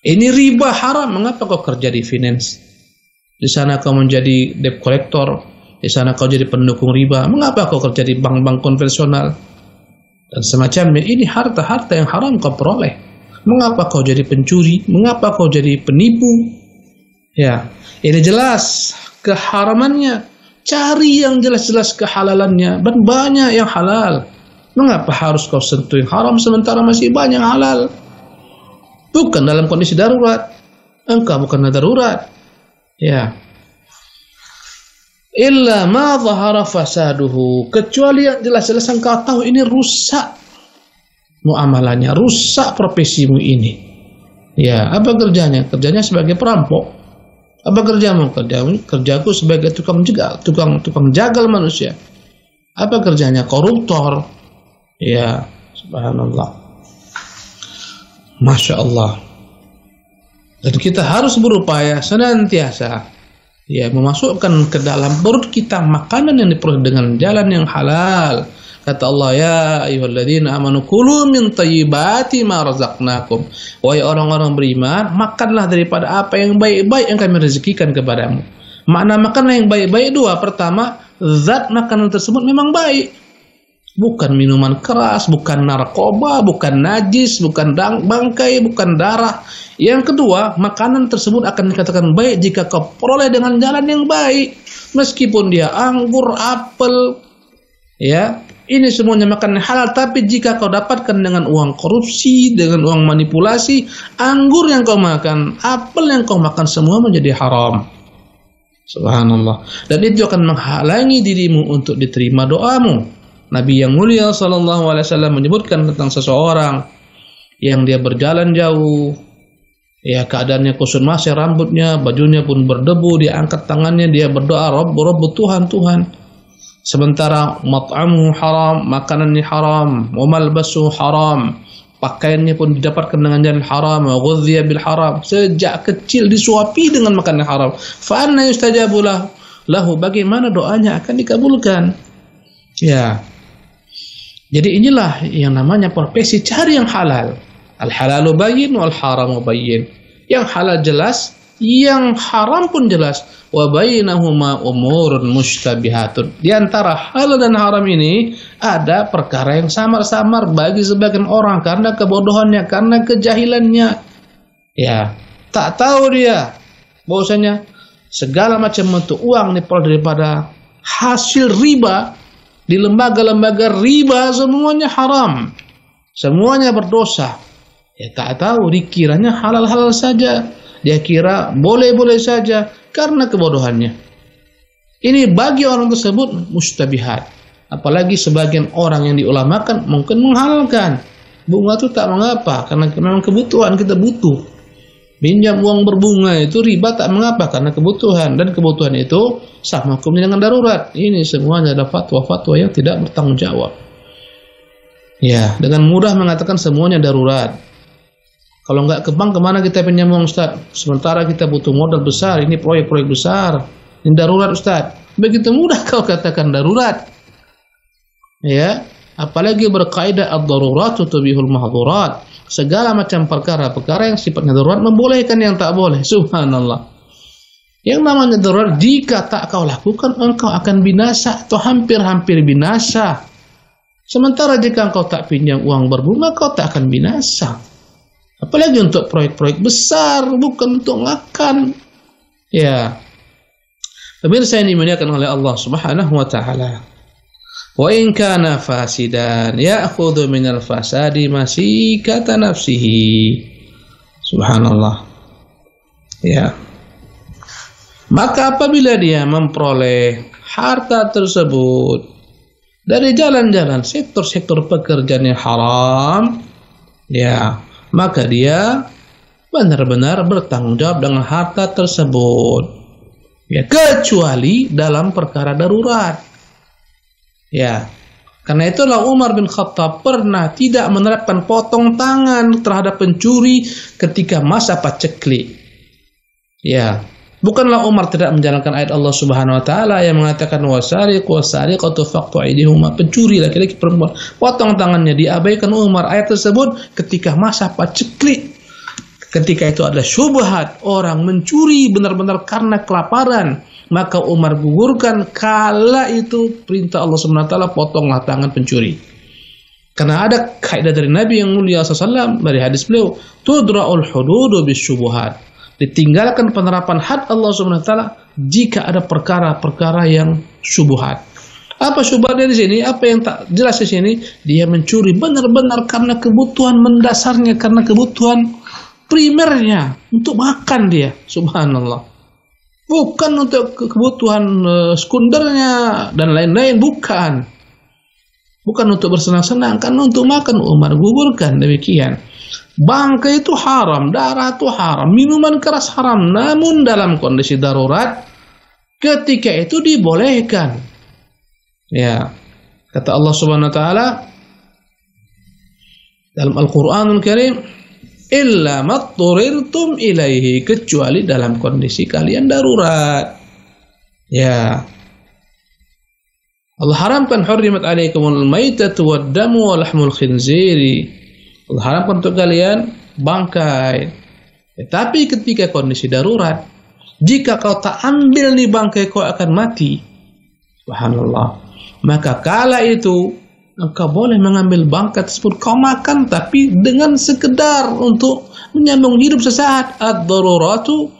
Ini riba haram, mengapa kau kerja di finance? Di sana kau menjadi debt collector, di sana kau jadi pendukung riba. Mengapa kau kerja di bank-bank konvensional? Dan semacamnya, ini harta-harta yang haram kau peroleh. Mengapa kau jadi pencuri? Mengapa kau jadi penipu? Ya, ini jelas keharamannya. Cari yang jelas-jelas kehalalannya. Dan banyak yang halal. Mengapa harus kau sentuh yang haram sementara masih banyak halal? Bukan dalam kondisi darurat. Engkau bukan darurat. Ya. Illa ma dhahara fasaduhu, kecuali yang jelas-jelas engkau tahu ini rusak muamalahnya, rusak profesimu ini. Ya, apa kerjanya? Kerjanya sebagai perampok. Apa kerjamu? Kerjaku sebagai tukang jagal manusia. Apa kerjanya? Koruptor. Ya, subhanallah. Masya Allah. Dan kita harus berupaya senantiasa, ya, memasukkan ke dalam perut kita makanan yang diperoleh dengan jalan yang halal. Kata Allah, ya ayyuhalladzina amanu kulu min thayyibati ma razaqnakum. Wahai orang-orang beriman, makanlah daripada apa yang baik-baik yang kami rezekikan kepadamu. Makna makanlah yang baik-baik dua. Pertama, zat makanan tersebut memang baik. Bukan minuman keras, bukan narkoba, bukan najis, bukan bangkai, bukan darah. Yang kedua, makanan tersebut akan dikatakan baik jika kau peroleh dengan jalan yang baik. Meskipun dia anggur, apel, ya, ini semuanya makanan halal. Tapi jika kau dapatkan dengan uang korupsi, dengan uang manipulasi, anggur yang kau makan, apel yang kau makan, semua menjadi haram. Subhanallah. Dan itu akan menghalangi dirimu untuk diterima doamu. Nabi yang mulia SAW menyebutkan tentang seseorang yang dia berjalan jauh, ya, keadaannya kusut masih rambutnya, bajunya pun berdebu, dia angkat tangannya, dia berdoa, Rabb Tuhan, Tuhan. Sementara mat'amuhu haram, makanannya haram, wa malbasuhu haram, pakaiannya pun didapatkan dengan jalan haram, wa ghudhiya bil haram, sejak kecil disuapi dengan makanan haram. Fa anna yustajabu lahu, bagaimana doanya akan dikabulkan? Ya. Jadi inilah yang namanya profesi cari yang halal. Al-halalu bayyin wal haramu bayyin. Yang halal jelas, yang haram pun jelas. Wa bainahuma umurun mushtabihatun. Di antara halal dan haram ini ada perkara yang samar-samar bagi sebagian orang karena kebodohannya, karena kejahilannya. Ya, tak tahu dia bahwasanya segala macam bentuk uang diperoleh daripada hasil riba di lembaga-lembaga riba semuanya haram, semuanya berdosa. Ya tak tahu, dikiranya halal-halal saja, dia kira boleh-boleh saja karena kebodohannya. Ini bagi orang tersebut mustabihat. Apalagi sebagian orang yang diulamakan mungkin menghalalkan. Bunga itu tak mengapa karena memang kebutuhan, kita butuh. Pinjam uang berbunga itu riba tak mengapa karena kebutuhan, dan kebutuhan itu sama hukumnya dengan darurat. Ini semuanya ada fatwa-fatwa yang tidak bertanggung jawab. Ya, dengan mudah mengatakan semuanya darurat. Kalau nggak ke bank kemana kita pinjam uang, Ustaz? Sementara kita butuh modal besar, ini proyek-proyek besar, ini darurat, Ustaz. Begitu mudah kau katakan darurat. Ya, apalagi berkaidah ad-daruratu tubihul mahdhurat. Segala macam perkara-perkara yang sifatnya darurat membolehkan yang tak boleh. Subhanallah. Yang namanya darurat, jika tak kau lakukan, engkau akan binasa atau hampir-hampir binasa. Sementara jika engkau tak pinjam uang berbunga, kau tak akan binasa. Apalagi untuk proyek-proyek besar, bukan untuk makan. Ya. Pemirsa yang dimuliakan oleh Allah Subhanahu wa taala. Wa in kana fasidan ya'khudhu minal fasadi masikata nafsihi. Subhanallah. Ya. Maka apabila dia memperoleh harta tersebut dari jalan-jalan sektor-sektor pekerjaan yang haram, ya, maka dia benar-benar bertanggung jawab dengan harta tersebut. Ya, kecuali dalam perkara darurat. Ya, karena itulah Umar bin Khattab pernah tidak menerapkan potong tangan terhadap pencuri ketika masa paceklik. Ya, bukanlah Umar tidak menjalankan ayat Allah Subhanahu wa taala yang mengatakan wasariqu wasariqatu faqtu aydihuma, pencuri laki-laki perempuan potong tangannya, diabaikan Umar ayat tersebut ketika masa paceklik. Ketika itu adalah syubhat, orang mencuri benar-benar karena kelaparan, maka Umar gugurkan kala itu perintah Allah Subhanahu wa taala, potonglah tangan pencuri. Karena ada kaidah dari Nabi yang mulia SAW dari hadis beliau, tudra'ul hududu bisyubuhat. Ditinggalkan penerapan had Allah Subhanahu wa taala jika ada perkara-perkara yang syubhat. Apa syubhatnya di sini? Apa yang tak jelas di sini? Dia mencuri benar-benar karena kebutuhan mendasarnya, karena kebutuhan primernya untuk makan dia. Subhanallah. Bukan untuk kebutuhan sekundernya dan lain-lain, bukan. Bukan untuk bersenang-senang, karena untuk makan. Umar gugurkan demikian. Bangkai itu haram, darah itu haram, minuman keras haram, namun dalam kondisi darurat ketika itu dibolehkan. Ya, kata Allah Subhanahu wa taala dalam Al-Qur'anul Karim, illa matturirtum ilaihi, kecuali dalam kondisi kalian darurat. Ya, Allah haramkan, hurrimat alaikumul maitatu wad-damu wa lahmul khinziri. Allah haramkan untuk kalian bangkai. Tapi ketika kondisi darurat, jika kau tak ambil nih bangkai, kau akan mati. Subhanallah. Maka kala itu engkau boleh mengambil bangkai tersebut, kau makan, tapi dengan sekedar untuk menyambung hidup sesaat. Ad-daruratu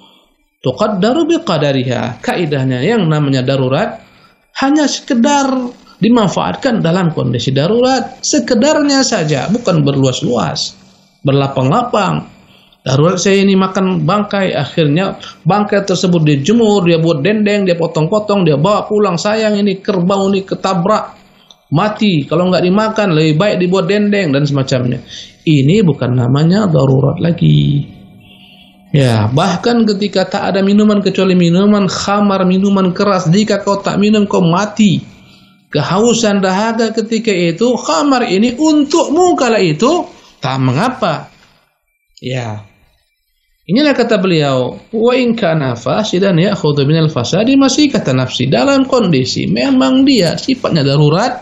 tuqaddaru biqadariha. Kaidahnya yang namanya darurat hanya sekedar dimanfaatkan dalam kondisi darurat, sekedarnya saja, bukan berluas-luas, berlapang-lapang. Darurat saya ini makan bangkai, akhirnya bangkai tersebut dijemur, dia buat dendeng, dia potong-potong, dia bawa pulang, sayang ini kerbau ini ketabrak, mati. Kalau nggak dimakan, lebih baik dibuat dendeng dan semacamnya. Ini bukan namanya darurat lagi. Ya, bahkan ketika tak ada minuman kecuali minuman khamar, minuman keras, jika kau tak minum kau mati. Kehausan dahaga ketika itu, khamar ini untukmu kala itu, tak mengapa. Ya, inilah kata beliau, wa in kana fasidan ya'khudhu minal fasadi masikata nafsi. Dalam kondisi memang dia sifatnya darurat,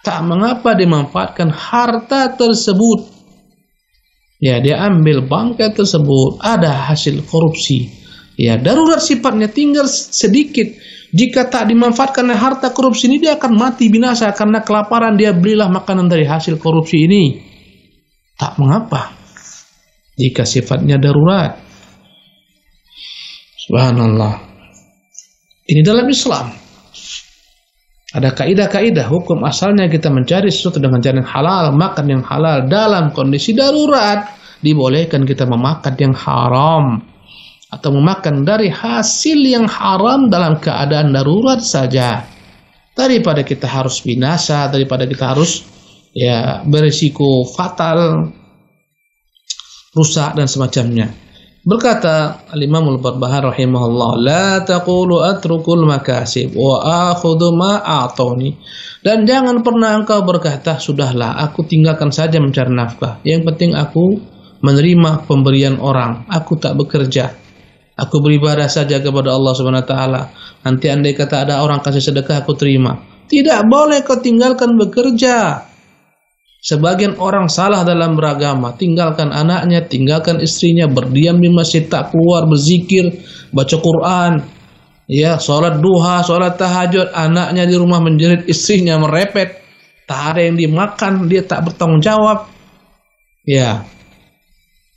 tak mengapa dimanfaatkan harta tersebut. Ya, dia ambil bangkai tersebut, ada hasil korupsi. Ya, darurat sifatnya, tinggal sedikit. Jika tak dimanfaatkan harta korupsi ini, dia akan mati binasa karena kelaparan. Dia belilah makanan dari hasil korupsi ini. Tak mengapa. jika sifatnya darurat. Subhanallah. Ini dalam Islam. Ada kaidah-kaidah hukum asalnya kita mencari sesuatu dengan cara yang halal, makan yang halal. Dalam kondisi darurat, dibolehkan kita memakan yang haram atau memakan dari hasil yang haram dalam keadaan darurat saja. Daripada kita harus binasa, daripada kita harus berisiko fatal, rusak dan semacamnya. Berkata Al-Imam Al-Barbahari rahimahullah, la taqulu atrukul makasib wa akhudhu ma a'tani. Dan jangan pernah engkau berkata, sudahlah aku tinggalkan saja mencari nafkah, yang penting aku menerima pemberian orang, aku tak bekerja, aku beribadah saja kepada Allah Subhanahu wa taala. Nanti andai kata ada orang kasih sedekah aku terima. Tidak boleh kau tinggalkan bekerja. Sebagian orang salah dalam beragama, tinggalkan anaknya, tinggalkan istrinya, berdiam di masjid, tak keluar, berzikir, baca Quran, salat duha, salat tahajud, anaknya di rumah menjerit, istrinya merepet, tak ada yang dimakan, dia tak bertanggung jawab.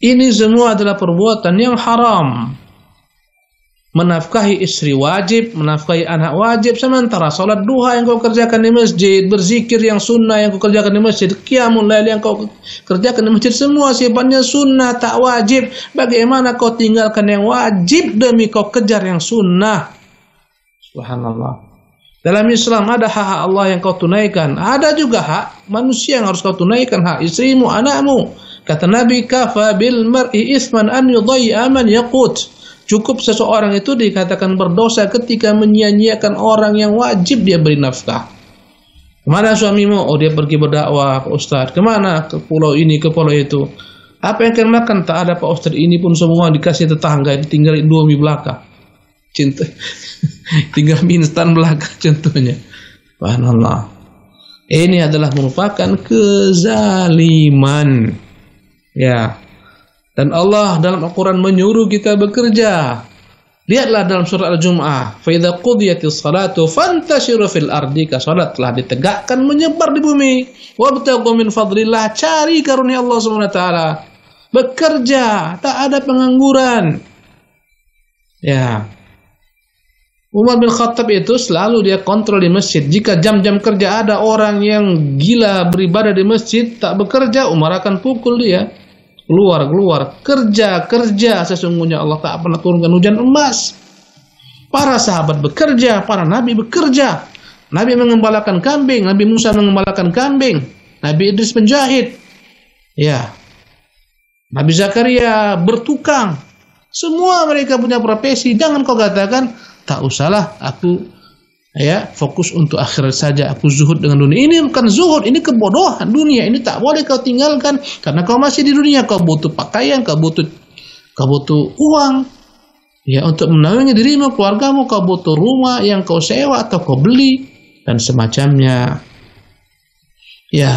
Ini semua adalah perbuatan yang haram. Menafkahi istri wajib, menafkahi anak wajib, sementara salat duha yang kau kerjakan di masjid, berzikir yang sunnah yang kau kerjakan di masjid, qiyamul lail yang kau kerjakan di masjid, semua sifatnya sunnah, tak wajib. Bagaimana kau tinggalkan yang wajib demi kau kejar yang sunnah? Subhanallah. Dalam Islam ada hak Allah yang kau tunaikan, ada juga hak manusia yang harus kau tunaikan, hak istrimu, anakmu. Kata Nabi, kafa bil mar'i isman an yudayya man yaqut. Cukup seseorang itu dikatakan berdosa ketika menyia-nyiakan orang yang wajib dia beri nafkah. Kemana suamimu? Oh, dia pergi berdakwah, Pak Ustaz. Kemana? Ke pulau ini, ke pulau itu. Apa yang akan makan? Tak ada, Pak Ustaz. Ini pun semua dikasih tetangga, tinggal dua mie belaka. Cinta. Tinggal mie instan belaka contohnya. Subhanallah. Ini adalah merupakan kezaliman. Dan Allah dalam Al-Quran menyuruh kita bekerja. Lihatlah dalam surah Al-Jum'ah, fa idza qudiyatis salatu fantashiru fil ardi, salat telah ditegakkan menyebar di bumi. Wabtaghu min fadlillah, cari karunia Allah Subhanahu wa taala. Bekerja, tak ada pengangguran. Umar bin Khattab itu selalu dia kontrol di masjid. Jika jam-jam kerja ada orang yang gila beribadah di masjid tak bekerja, Umar akan pukul dia. Keluar, kerja, sesungguhnya Allah tak pernah turunkan hujan emas. Para sahabat bekerja, para nabi bekerja. Nabi mengembalakan kambing, Nabi Musa mengembalakan kambing, Nabi Idris penjahit. Nabi Zakaria bertukang. Semua mereka punya profesi. Jangan kau katakan, tak usahlah aku fokus untuk akhirat saja, aku zuhud dengan dunia. Ini bukan zuhud, ini kebodohan dunia. Ini tak boleh kau tinggalkan karena kau masih di dunia. Kau butuh pakaian, kau butuh uang untuk menaungi dirimu, keluargamu. Kau butuh rumah yang kau sewa atau kau beli dan semacamnya.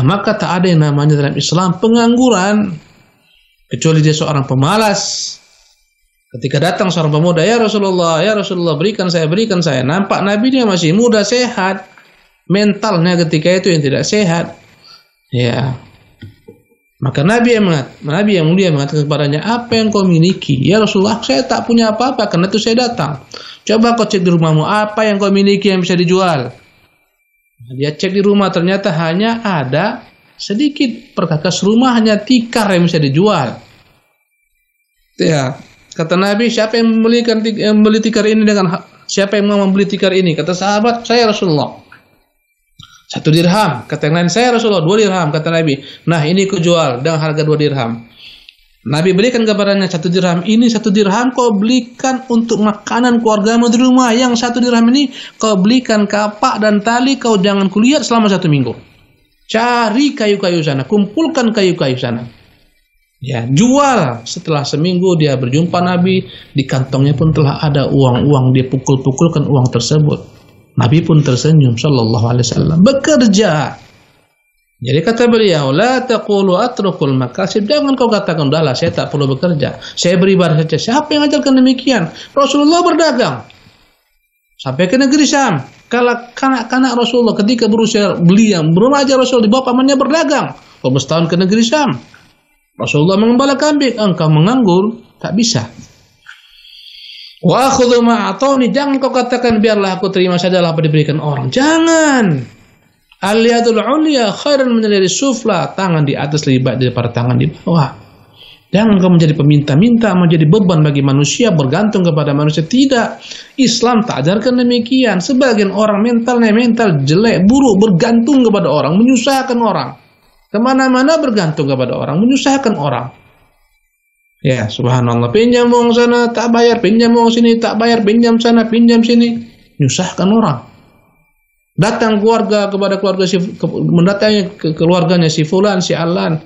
Maka tak ada yang namanya dalam Islam pengangguran, kecuali dia seorang pemalas. Ketika datang seorang pemuda, ya Rasulullah, berikan saya. Nampak Nabi dia masih muda, sehat. Mentalnya ketika itu yang tidak sehat. Maka Nabi yang mulia mengatakan kepadanya, apa yang kau miliki? Ya Rasulullah, saya tak punya apa-apa, karena itu saya datang. Coba kau cek di rumahmu, apa yang kau miliki yang bisa dijual? Dia cek di rumah, ternyata hanya ada sedikit perkakas rumah, hanya tikar yang bisa dijual. Kata Nabi, siapa yang membeli tikar ini siapa yang mau membeli tikar ini? Kata sahabat, saya Rasulullah. 1 dirham. Kata yang lain, saya Rasulullah, 2 dirham. Kata Nabi, nah ini kujual dengan harga 2 dirham. Nabi berikan kepadanya 1 dirham. Ini 1 dirham kau belikan untuk makanan keluargamu di rumah. Yang 1 dirham ini kau belikan kapak dan tali, kau jangan kulihat selama 1 minggu. Cari kayu-kayu sana, kumpulkan kayu-kayu sana. Jual. Setelah seminggu dia berjumpa Nabi, di kantongnya pun telah ada uang-uang. Dia pukul-pukulkan uang tersebut. Nabi pun tersenyum sallallahu alaihi wasallam. Bekerja. Jadi kata beliau, la taqulu atrukul makasib, jangan kau katakan udahlah saya tak perlu bekerja, saya beribadah saja. Siapa yang ajarkan demikian? Rasulullah berdagang sampai ke negeri Syam. Kalau kanak-kanak Rasulullah ketika berusia belia, remaja Rasul dibawa pamannya berdagang 12 tahun ke negeri Syam. Rasulullah mengembala kambing, engkau menganggur, tak bisa. Wa akhudhu ma atawni, jangan kau katakan biarlah aku terima sajalah apa diberikan orang. Jangan. Al-yadul ulya khairan min al-yadis sufla, tangan di atas lebih baik daripada tangan di bawah. Jangan kau menjadi peminta-minta, menjadi beban bagi manusia, bergantung kepada manusia. Tidak. Islam tak ajarkan demikian. Sebagian orang mentalnya mental jelek, buruk, bergantung kepada orang, menyusahkan orang. Kemana-mana bergantung kepada orang, menyusahkan orang. Ya, subhanallah. Pinjam uang sana, tak bayar. Pinjam uang sini, tak bayar. Pinjam sana, pinjam sini. Menyusahkan orang. Datang keluarga kepada keluarga mendatangi keluarganya si fulan, si alan.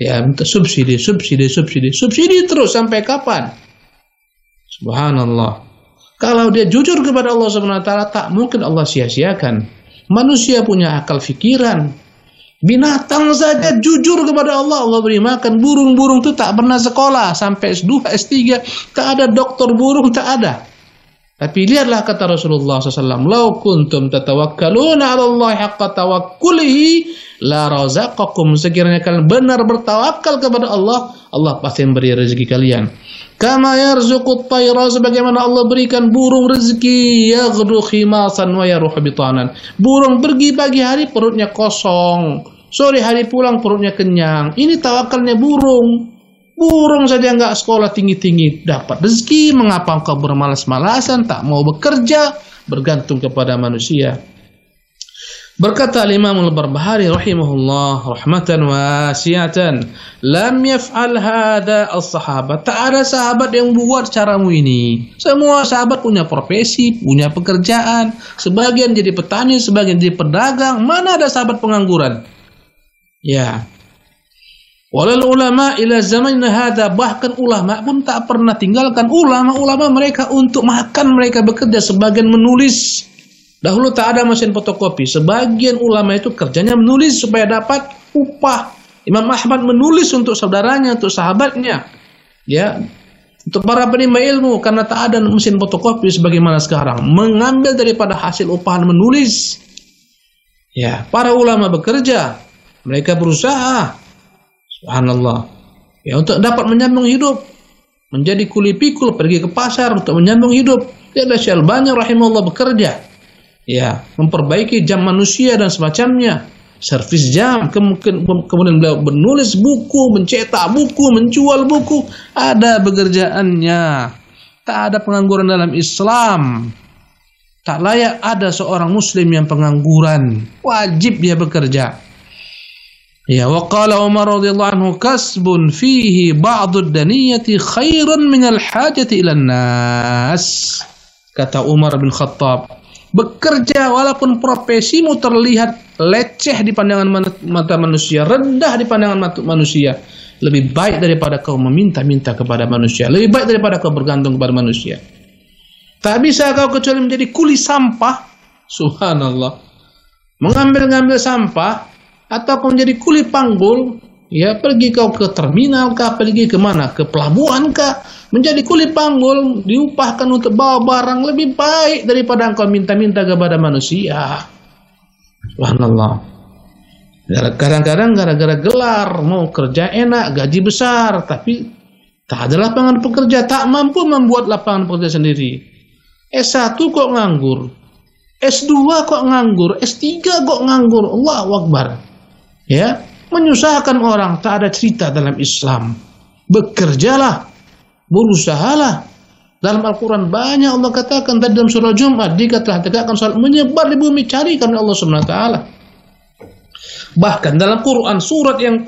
Ya, minta subsidi terus sampai kapan? Subhanallah. Kalau dia jujur kepada Allah Subhanahu wa taala, tak mungkin Allah sia-siakan. Manusia punya akal fikiran. Binatang saja jujur kepada Allah, Allah beri makan. Burung-burung itu tak pernah sekolah sampai S2, S3, tak ada dokter burung, tak ada. Tapi lihatlah kata Rasulullah SAW, "Lau kuntum tatawakkaluna 'ala Allah haqqa tawakkulihi la razaqakum." Sekiranya kalian benar bertawakal kepada Allah, Allah pasti memberi rezeki kalian. Kama yarzuqut tayra, sebagaimana Allah berikan burung rezeki, yaghdu khimasan wa yaruhu bitanan. Burung pergi pagi hari perutnya kosong, sore hari pulang perutnya kenyang. Ini tawakalnya burung. Burung saja enggak sekolah tinggi-tinggi dapat rezeki, mengapa engkau bermalas-malasan, tak mau bekerja, bergantung kepada manusia? Berkata Imam Al-Barbahari rahimahullah rahmatan wasi'atan, lam yaf'al hadha as-sahabat. Tak ada sahabat yang buat caramu ini. Semua sahabat punya profesi, punya pekerjaan. Sebagian jadi petani, sebagian jadi pedagang. Mana ada sahabat pengangguran? Ya. Walal ulama ila zaman hadha, bahkan ulama pun tak pernah tinggalkan ulama-ulama mereka untuk makan, mereka bekerja, sebagian menulis. Dahulu tak ada mesin fotokopi, sebagian ulama itu kerjanya menulis supaya dapat upah. Imam Ahmad menulis untuk saudaranya, untuk sahabatnya, ya, untuk para penimba ilmu, karena tak ada mesin fotokopi sebagaimana sekarang, mengambil daripada hasil upahan menulis. Ya, para ulama bekerja, mereka berusaha. Subhanallah. Ya, untuk dapat menyambung hidup, menjadi kuli pikul, pergi ke pasar untuk menyambung hidup. Lihatlah Syekh Albani rahimahullah bekerja. Ya, memperbaiki jam manusia dan semacamnya. Servis jam, kemudian beliau menulis buku, mencetak buku, menjual buku. Ada pekerjaannya. Tak ada pengangguran dalam Islam. Tak layak ada seorang muslim yang pengangguran. Wajib dia bekerja. Ya, wa qala Umar radhiyallahu anhu, kasbun fihi ba'dud daniyati khairan minal hajati ilan nas. Kata Umar bin Khattab, bekerja walaupun profesimu terlihat leceh di pandangan mata manusia, rendah di pandangan mata manusia, lebih baik daripada kau meminta-minta kepada manusia, lebih baik daripada kau bergantung kepada manusia. Tak bisa kau kecuali menjadi kuli sampah. Subhanallah. Mengambil-ngambil sampah, atau kau menjadi kuli panggul, ya, pergi kau ke terminal kah, pergi ke mana, ke pelabuhan kah, menjadi kuli panggul, diupahkan untuk bawa barang, lebih baik daripada engkau minta-minta kepada manusia. Subhanallah. Kadang-kadang gara-gara gelar, mau kerja enak, gaji besar, tapi tak ada lapangan pekerja, tak mampu membuat lapangan pekerja sendiri. S1 kok nganggur, S2 kok nganggur, S3 kok nganggur. Allahu Akbar. Ya, menyusahkan orang, tak ada cerita dalam Islam. Bekerjalah, berusahalah. Dalam Al-Quran banyak Allah katakan, tadi dalam surah Jumat, jika telah tegakkan salat, menyebar di bumi, cari karena Allah Subhanahu wa taala. Bahkan dalam Quran surat yang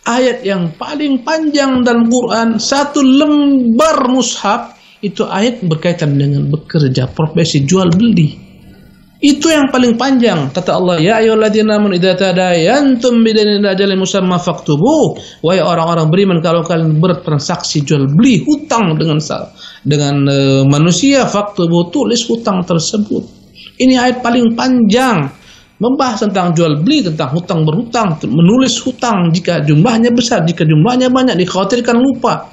ayat yang paling panjang dalam Quran, satu lembar mushaf, itu ayat berkaitan dengan bekerja, profesi, jual beli. Itu yang paling panjang. Kata Allah, ya ayyuhalladzina amanu idza tadayantum bidainin ajalin musamma faktubuh. Wahai orang-orang beriman, kalau kalian bertransaksi jual beli hutang dengan manusia, faktubuh, tulis hutang tersebut. Ini ayat paling panjang, membahas tentang jual beli, tentang hutang berhutang, menulis hutang jika jumlahnya besar, jika jumlahnya banyak, dikhawatirkan lupa.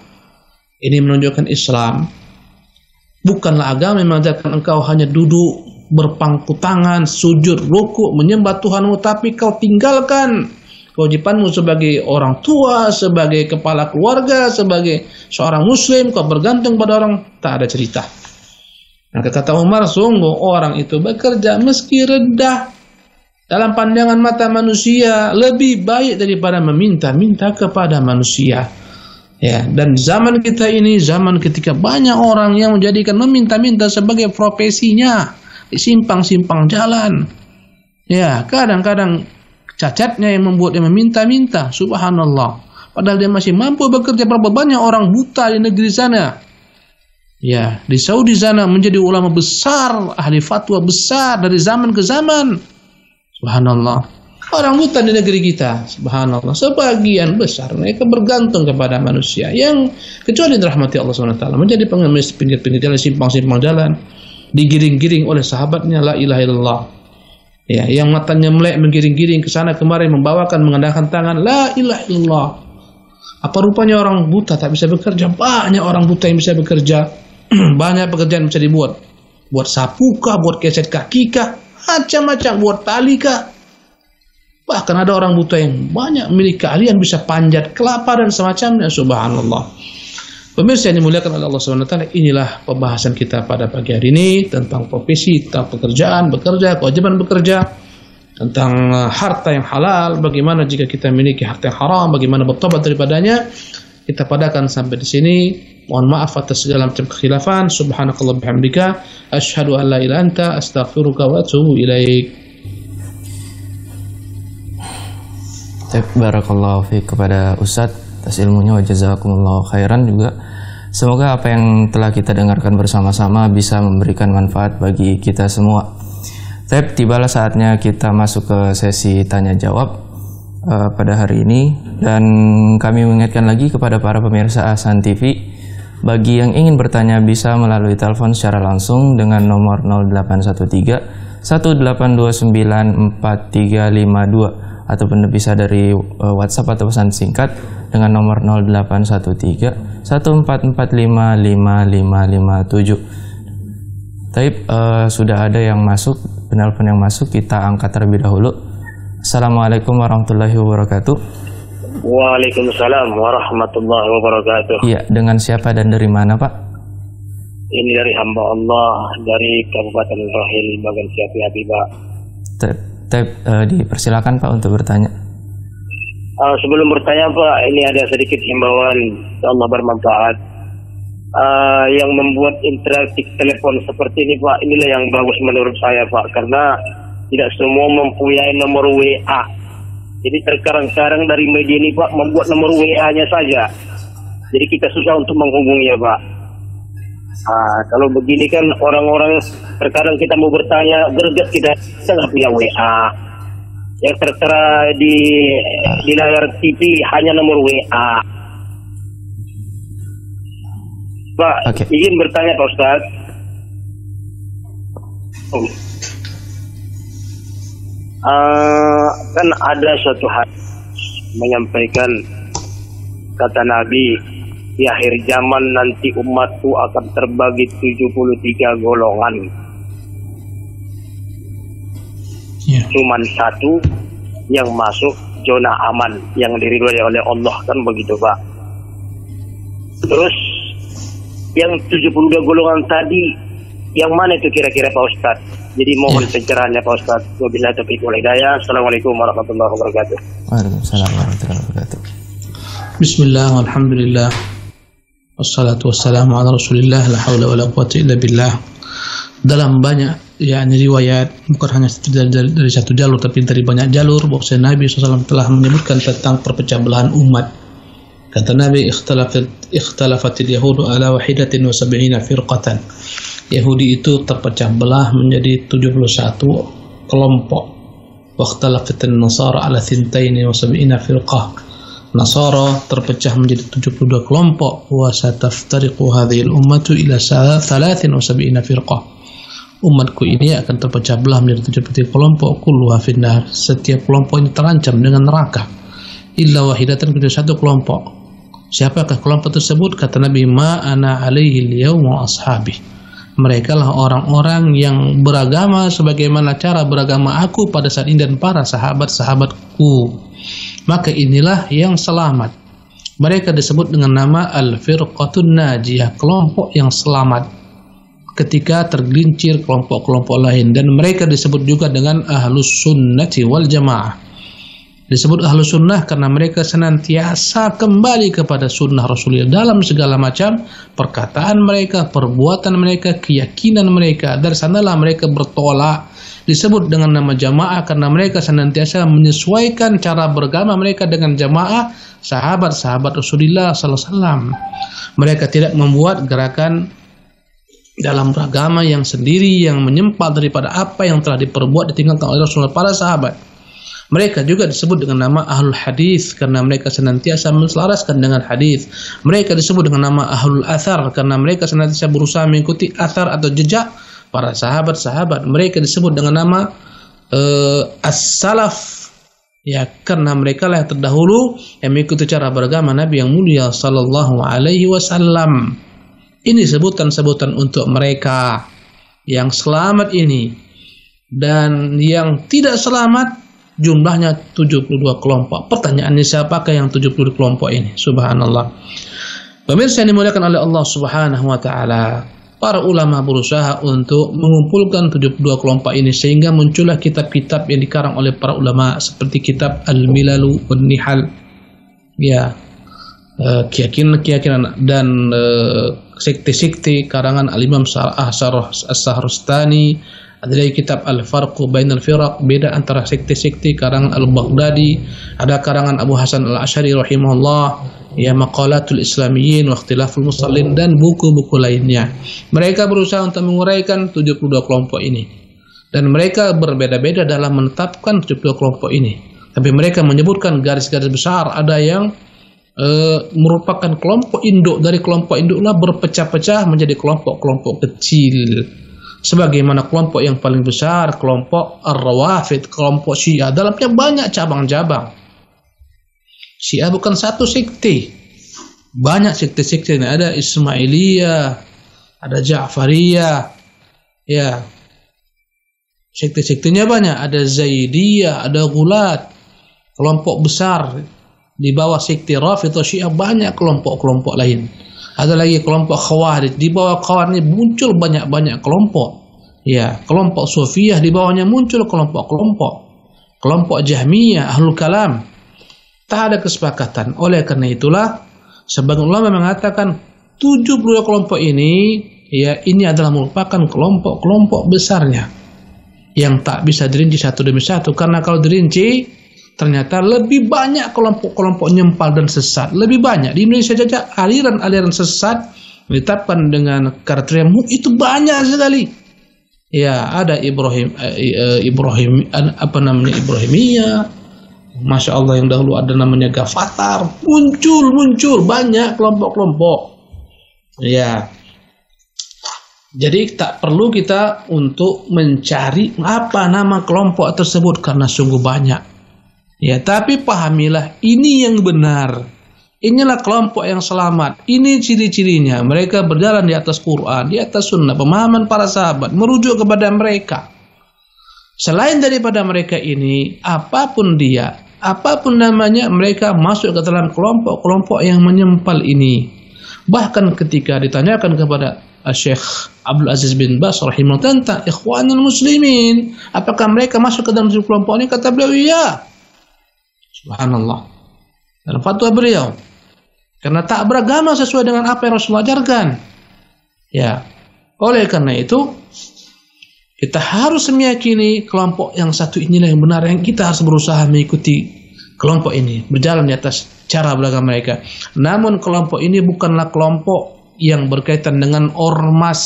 Ini menunjukkan Islam bukanlah agama yang mengajarkan engkau hanya duduk berpangku tangan, sujud, rukuk, menyembah Tuhanmu, tapi kau tinggalkan kewajibanmu sebagai orang tua, sebagai kepala keluarga, sebagai seorang muslim, kau bergantung pada orang, tak ada cerita. Maka kata Umar, sungguh orang itu bekerja meski rendah dalam pandangan mata manusia lebih baik daripada meminta-minta kepada manusia. Ya, dan zaman kita ini zaman ketika banyak orang yang menjadikan meminta-minta sebagai profesinya di simpang-simpang jalan. Ya, kadang-kadang cacatnya yang membuat dia meminta-minta, subhanallah. Padahal dia masih mampu bekerja. Berapa banyak orang buta di negeri sana. Ya, di Saudi sana menjadi ulama besar, ahli fatwa besar dari zaman ke zaman. Subhanallah. Orang buta di negeri kita, subhanallah, sebagian besar mereka bergantung kepada manusia yang kecuali dirahmati Allah SWT, menjadi pengemis pinggir-pinggir jalan, simpang-simpang jalan, digiring-giring oleh sahabatnya, la ilaha illallah. Ya, yang matanya melek menggiring-giring ke sana kemari, membawakan, mengandalkan tangan, la ilaha illallah. Apa rupanya orang buta tak bisa bekerja? Banyak orang buta yang bisa bekerja. Banyak pekerjaan bisa dibuat. Buat sapu kah, buat keset kaki kah, macam-macam, buat tali kah. Bahkan ada orang buta yang banyak milik keahlian, bisa panjat kelapa dan semacamnya, subhanallah. Pemirsa yang dimuliakan oleh Allah SWT, inilah pembahasan kita pada pagi hari ini tentang profesi, tentang pekerjaan, bekerja, kewajiban bekerja, tentang harta yang halal, bagaimana jika kita memiliki harta yang haram, bagaimana bertobat daripadanya. Kita padakan sampai di sini. Mohon maaf atas segala macam kekhilafan. Subhanakallah bihamdika, asyhadu an la ilaha illa anta, astaghfiruka wa atubu ilaik. Barakallahu fiik kepada Ustadz atas ilmunya, wa jazakumullahu khairan juga. Semoga apa yang telah kita dengarkan bersama-sama bisa memberikan manfaat bagi kita semua. Tibalah saatnya kita masuk ke sesi tanya jawab pada hari ini, dan kami mengingatkan lagi kepada para pemirsa Ahsan TV, bagi yang ingin bertanya bisa melalui telepon secara langsung dengan nomor 0813 1829 4352, ataupun bisa dari WhatsApp atau pesan singkat dengan nomor 0813 1445 5557. Sudah ada yang masuk, penelpon yang masuk, kita angkat terlebih dahulu. Assalamualaikum warahmatullahi wabarakatuh. Waalaikumsalam warahmatullahi wabarakatuh. Iya, dengan siapa dan dari mana, Pak? Ini dari hamba Allah dari Kabupaten Rohil, Bagan Siapi Habibah. Dipersilakan Pak untuk bertanya. Sebelum bertanya Pak, ini ada sedikit himbauan, Allah bermanfaat. Yang membuat interaktif telepon seperti ini Pak, inilah yang bagus menurut saya Pak, karena tidak semua mempunyai nomor WA. Jadi terkadang-kadang dari media ini Pak membuat nomor WA-nya saja. Jadi kita susah untuk menghubunginya Pak. Kalau begini kan orang-orang terkadang kita mau bertanya greget, kita nggak punya WA. Yang tertera di layar TV hanya nomor WA. Pak, okay. Izin bertanya Pak Ustadz. Kan ada suatu hadis menyampaikan kata Nabi, di akhir zaman nanti umatku akan terbagi 73 golongan. Cuman satu yang masuk zona aman, yang diridhoi oleh Allah, kan begitu Pak. Terus yang 72 golongan tadi, yang mana itu kira-kira Pak Ustadz? Jadi mohon pencerahannya Pak Ustadz. Wabillahi taufiq wal hidayah. Assalamualaikum warahmatullahi wabarakatuh. Waalaikumsalam warahmatullahi wabarakatuh. Bismillah, alhamdulillah, wassalatu wassalamu ala rasulillah, la hawla wa la quwwata illa billah. Dalam banyak riwayat, bukan hanya dari satu jalur tapi dari banyak jalur, bahwa Nabi SAW telah menyebutkan tentang perpecah belahan umat. Kata Nabi, ikhtalafatil yahudu ala wahidatin wa sab'ina firqatan. Yahudi itu terpecah belah menjadi 71 kelompok. Wa ikhtalafatil nasara ala thintaini wa sab'ina firqah. Nasara terpecah menjadi 72 kelompok. Wa sataftariqu hadhil ummatu ila 73 firqah. Umatku ini akan terpecah belah menjadi 73 kelompok. Kulluha finnar. Setiap kelompok ini terancam dengan neraka. Illa wahidatan, kecuali satu kelompok. Siapakah kelompok tersebut? Kata Nabi, ma ana alaihi al-yawm wa ashabi. Mereka lah orang-orang yang beragama sebagaimana cara beragama aku pada saat ini dan para sahabat-sahabatku. maka inilah yang selamat. Mereka disebut dengan nama Al-Firqatun Najiyah, kelompok yang selamat ketika tergelincir kelompok-kelompok lain. Dan mereka disebut juga dengan Ahlus Sunnati wal Jamaah. Disebut Ahlus Sunnah karena mereka senantiasa kembali kepada sunnah Rasulullah dalam segala macam perkataan mereka, perbuatan mereka, keyakinan mereka. Dari sanalah mereka bertolak. Disebut dengan nama Jamaah karena mereka senantiasa menyesuaikan cara beragama mereka dengan Jamaah sahabat-sahabat Rasulullah SAW. Mereka tidak membuat gerakan dalam beragama yang sendiri yang menyempal daripada apa yang telah diperbuat ditinggalkan oleh Rasulullah para sahabat. Mereka juga disebut dengan nama Ahlul Hadis karena mereka senantiasa menselaraskan dengan hadis. Mereka disebut dengan nama Ahlul Athar karena mereka senantiasa berusaha mengikuti athar atau jejak para sahabat-sahabat. Mereka disebut dengan nama As-Salaf, ya, karena mereka lah yang terdahulu yang mengikuti cara beragama Nabi yang mulia sallallahu alaihi wasallam. Ini sebutan-sebutan untuk mereka yang selamat ini. Dan yang tidak selamat jumlahnya 72 kelompok. Pertanyaannya, siapakah yang 72 kelompok ini? Subhanallah. Pemirsa yang dimuliakan oleh Allah Subhanahu wa taala, para ulama berusaha untuk mengumpulkan 72 kelompok ini sehingga muncullah kitab-kitab yang dikarang oleh para ulama seperti kitab Al-Milalu wan Nihal, ya, keyakinan dan sekte-sekte karangan Al-Imam As-Sahrastani. Ada lagi kitab Al-Farqu Bainal Firaq, beda antara sekte-sekte karangan Al-Baghdadi. Ada karangan Abu Hasan Al-Asy'ari rahimahullah, ya, Maqalatul Islamiyyin wa Ikhtilaful Musallin, dan buku-buku lainnya. Mereka berusaha untuk menguraikan 72 kelompok ini. Dan mereka berbeda-beda dalam menetapkan 72 kelompok ini. Tapi mereka menyebutkan garis-garis besar. Ada yang merupakan kelompok induk. Dari kelompok induklah berpecah-pecah menjadi kelompok-kelompok kecil. Sebagaimana kelompok yang paling besar, kelompok Ar-Rawafid, kelompok Syiah, dalamnya banyak cabang-cabang. Syiah bukan satu sekte, banyak sekte-sekte. Ada Ismailiyah, ada Ja'fariyah, ya, sekte-sektenya banyak. Ada Zaidiyah, ada Ghulat, kelompok besar. Di bawah sekte Rafidhah Syiah banyak kelompok-kelompok lain. Ada lagi kelompok Khawarij, di bawah Khawarij muncul banyak-banyak kelompok. Ya, kelompok Sufiyah, di bawahnya muncul kelompok-kelompok. Kelompok Jahmiyah, Ahlul Kalam. Tak ada kesepakatan. Oleh karena itulah sebagian ulama mengatakan 72 kelompok ini, ya, ini adalah merupakan kelompok-kelompok besarnya yang tak bisa dirinci satu demi satu, karena kalau dirinci ternyata lebih banyak kelompok-kelompok nyempal dan sesat. Lebih banyak. Di Indonesia saja aliran-aliran sesat ditetapkan dengan kriteria itu banyak sekali. Ya, ada Ibrahimiyah. Masya Allah, yang dahulu ada namanya Gafatar. Muncul banyak kelompok-kelompok. Ya. Jadi tak perlu kita untuk mencari apa nama kelompok tersebut karena sungguh banyak. Ya, tapi pahamilah ini yang benar. Inilah kelompok yang selamat. Ini ciri-cirinya. Mereka berjalan di atas Quran, di atas sunnah, pemahaman para sahabat, merujuk kepada mereka. Selain daripada mereka ini, apapun dia, apapun namanya, mereka masuk ke dalam kelompok-kelompok yang menyempal ini. Bahkan ketika ditanyakan kepada Syekh Abdul Aziz bin Baz rahimahullah tentang Ikhwanul Muslimin, apakah mereka masuk ke dalam kelompok ini? Kata beliau, iya. Subhanallah. Dalam fatwa beliau, karena tak beragama sesuai dengan apa yang Rasulullah ajarkan. Ya, oleh karena itu kita harus meyakini kelompok yang satu inilah yang benar, yang kita harus berusaha mengikuti kelompok ini, berjalan di atas cara beragama mereka. Namun kelompok ini bukanlah kelompok yang berkaitan dengan ormas,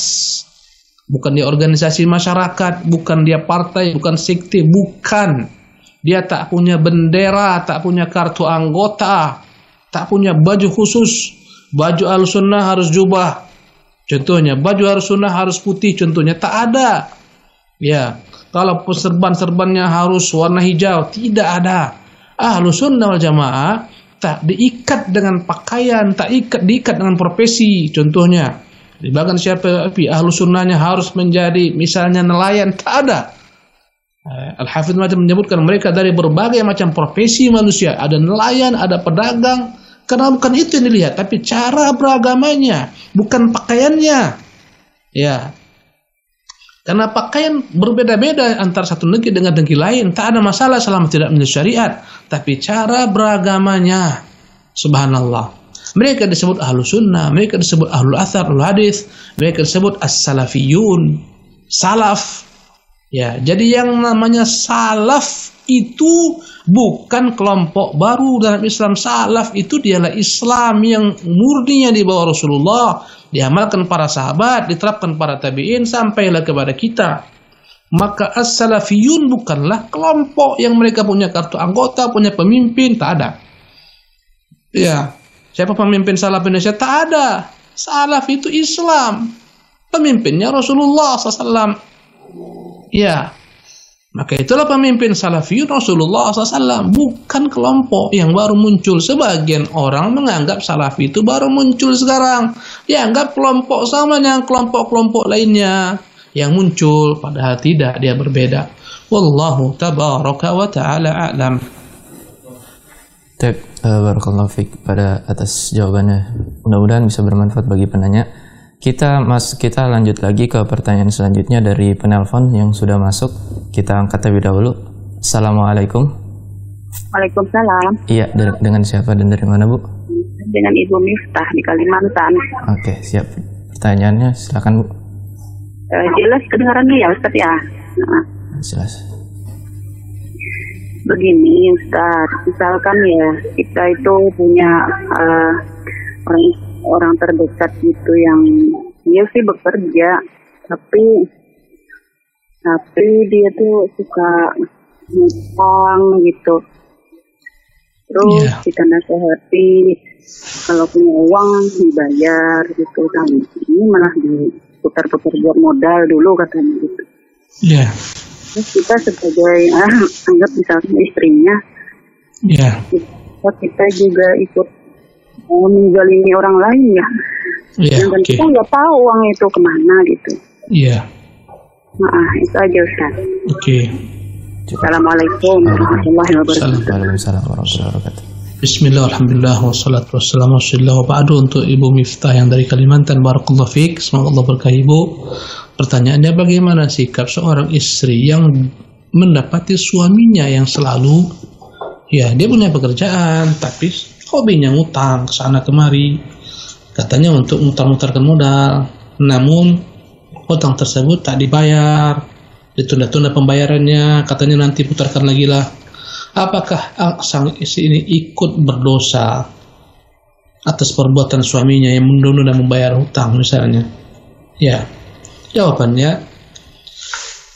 bukan dia organisasi masyarakat, bukan dia partai, bukan sekte, bukan. Dia tak punya bendera, tak punya kartu anggota, tak punya baju khusus. Baju Ahlussunnah harus jubah, contohnya. Baju Ahlussunnah harus putih, contohnya. Tak ada. Ya, kalau serban-serbannya harus warna hijau, tidak ada. Ahlussunnah wal Jamaah tak diikat dengan pakaian, tak diikat dengan profesi, contohnya. Bahkan siapa Ahlussunnahnya harus menjadi misalnya nelayan, tak ada. Al-Hafidz menyebutkan mereka dari berbagai macam profesi manusia. Ada nelayan, ada pedagang. Karena bukan itu yang dilihat, tapi cara beragamanya, bukan pakaiannya. Ya. Karena pakaian berbeda-beda antara satu negeri dengan negeri lain. Tak ada masalah selama tidak menyalahi syariat. Tapi cara beragamanya, subhanallah. Mereka disebut ahlu sunnah, mereka disebut ahlul athar, ahlul hadis, mereka disebut as-salafiyun, salaf. Ya, jadi yang namanya salaf itu bukan kelompok baru dalam Islam. Salaf itu dialah Islam yang murninya di bawah Rasulullah, diamalkan para sahabat, diterapkan para tabi'in sampailah kepada kita. Maka as-salafiyun bukanlah kelompok yang mereka punya kartu anggota, punya pemimpin, tak ada. Ya, siapa pemimpin salaf Indonesia? Tak ada. Salaf itu Islam, pemimpinnya Rasulullah SAW. Ya, maka itulah pemimpin salafiyun Rasulullah SAW, bukan kelompok yang baru muncul. Sebagian orang menganggap salafi itu baru muncul sekarang, dianggap kelompok sama dengan kelompok-kelompok lainnya yang muncul, padahal tidak, dia berbeda. Wallahu tabaraka wa ta'ala a'lam. Barakallahu fiik pada atas jawabannya. Mudah-mudahan bisa bermanfaat bagi penanya. Kita lanjut lagi ke pertanyaan selanjutnya dari penelpon yang sudah masuk. Kita angkat terlebih dahulu. Assalamualaikum. Waalaikumsalam. Iya, dengan siapa dan dari mana, Bu? Dengan Ibu Miftah di Kalimantan. Oke, siap. Pertanyaannya silakan, Bu. Jelas kedengarannya ya, Ustaz ya? Nah. Jelas. Begini, Ustaz. Misalkan ya, kita itu punya orang terdekat gitu yang dia sih bekerja, tapi dia tuh suka ngutang gitu. Terus kita nasihati kalau punya uang dibayar gitu kan. Ini malah diputar-putar buat modal dulu katanya gitu. Iya. Terus kita sebagai anggap misalnya istrinya. Iya. Kita juga ikut menjalimi orang lain ya. Iya. Dan kita nggak tahu uang itu kemana gitu. Iya. Nah, itu aja Ustaz. Oke. Assalamualaikum warahmatullahi wabarakatuh. Waalaikumsalam warahmatullahi wabarakatuh. Bismillah, alhamdulillah, wassalatu wassalamu ala ba'du. Untuk Ibu Miftah yang dari Kalimantan, barakallahu fiik, semoga Allah berkahi Ibu. Pertanyaannya, bagaimana sikap seorang istri yang mendapati suaminya yang selalu, ya dia punya pekerjaan, tapi hobinya ngutang kesana kemari, katanya untuk mutar-mutarkan modal, namun utang tersebut tak dibayar, ditunda-tunda pembayarannya, katanya nanti putarkan lagi lah. Apakah sang istri ini ikut berdosa atas perbuatan suaminya yang menunda membayar hutang misalnya? Ya, jawabannya,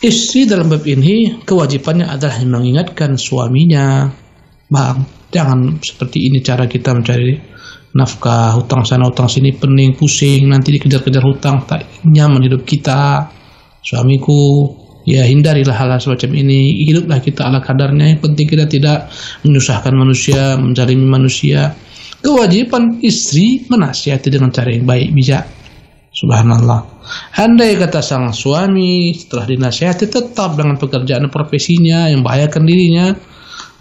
istri dalam bab ini kewajibannya adalah mengingatkan suaminya, Bang, jangan seperti ini cara kita mencari nafkah, hutang sana hutang sini, pening, pusing, nanti dikejar-kejar hutang, tak nyaman hidup kita. Suamiku, ya hindarilah hal-hal semacam ini, hiduplah kita ala kadarnya, yang penting kita tidak menyusahkan manusia, menzalimi manusia. Kewajiban istri menasihati dengan cara yang baik, bijak. Subhanallah. Andai kata sang suami setelah dinasihati tetap dengan pekerjaan profesinya yang membahayakan dirinya,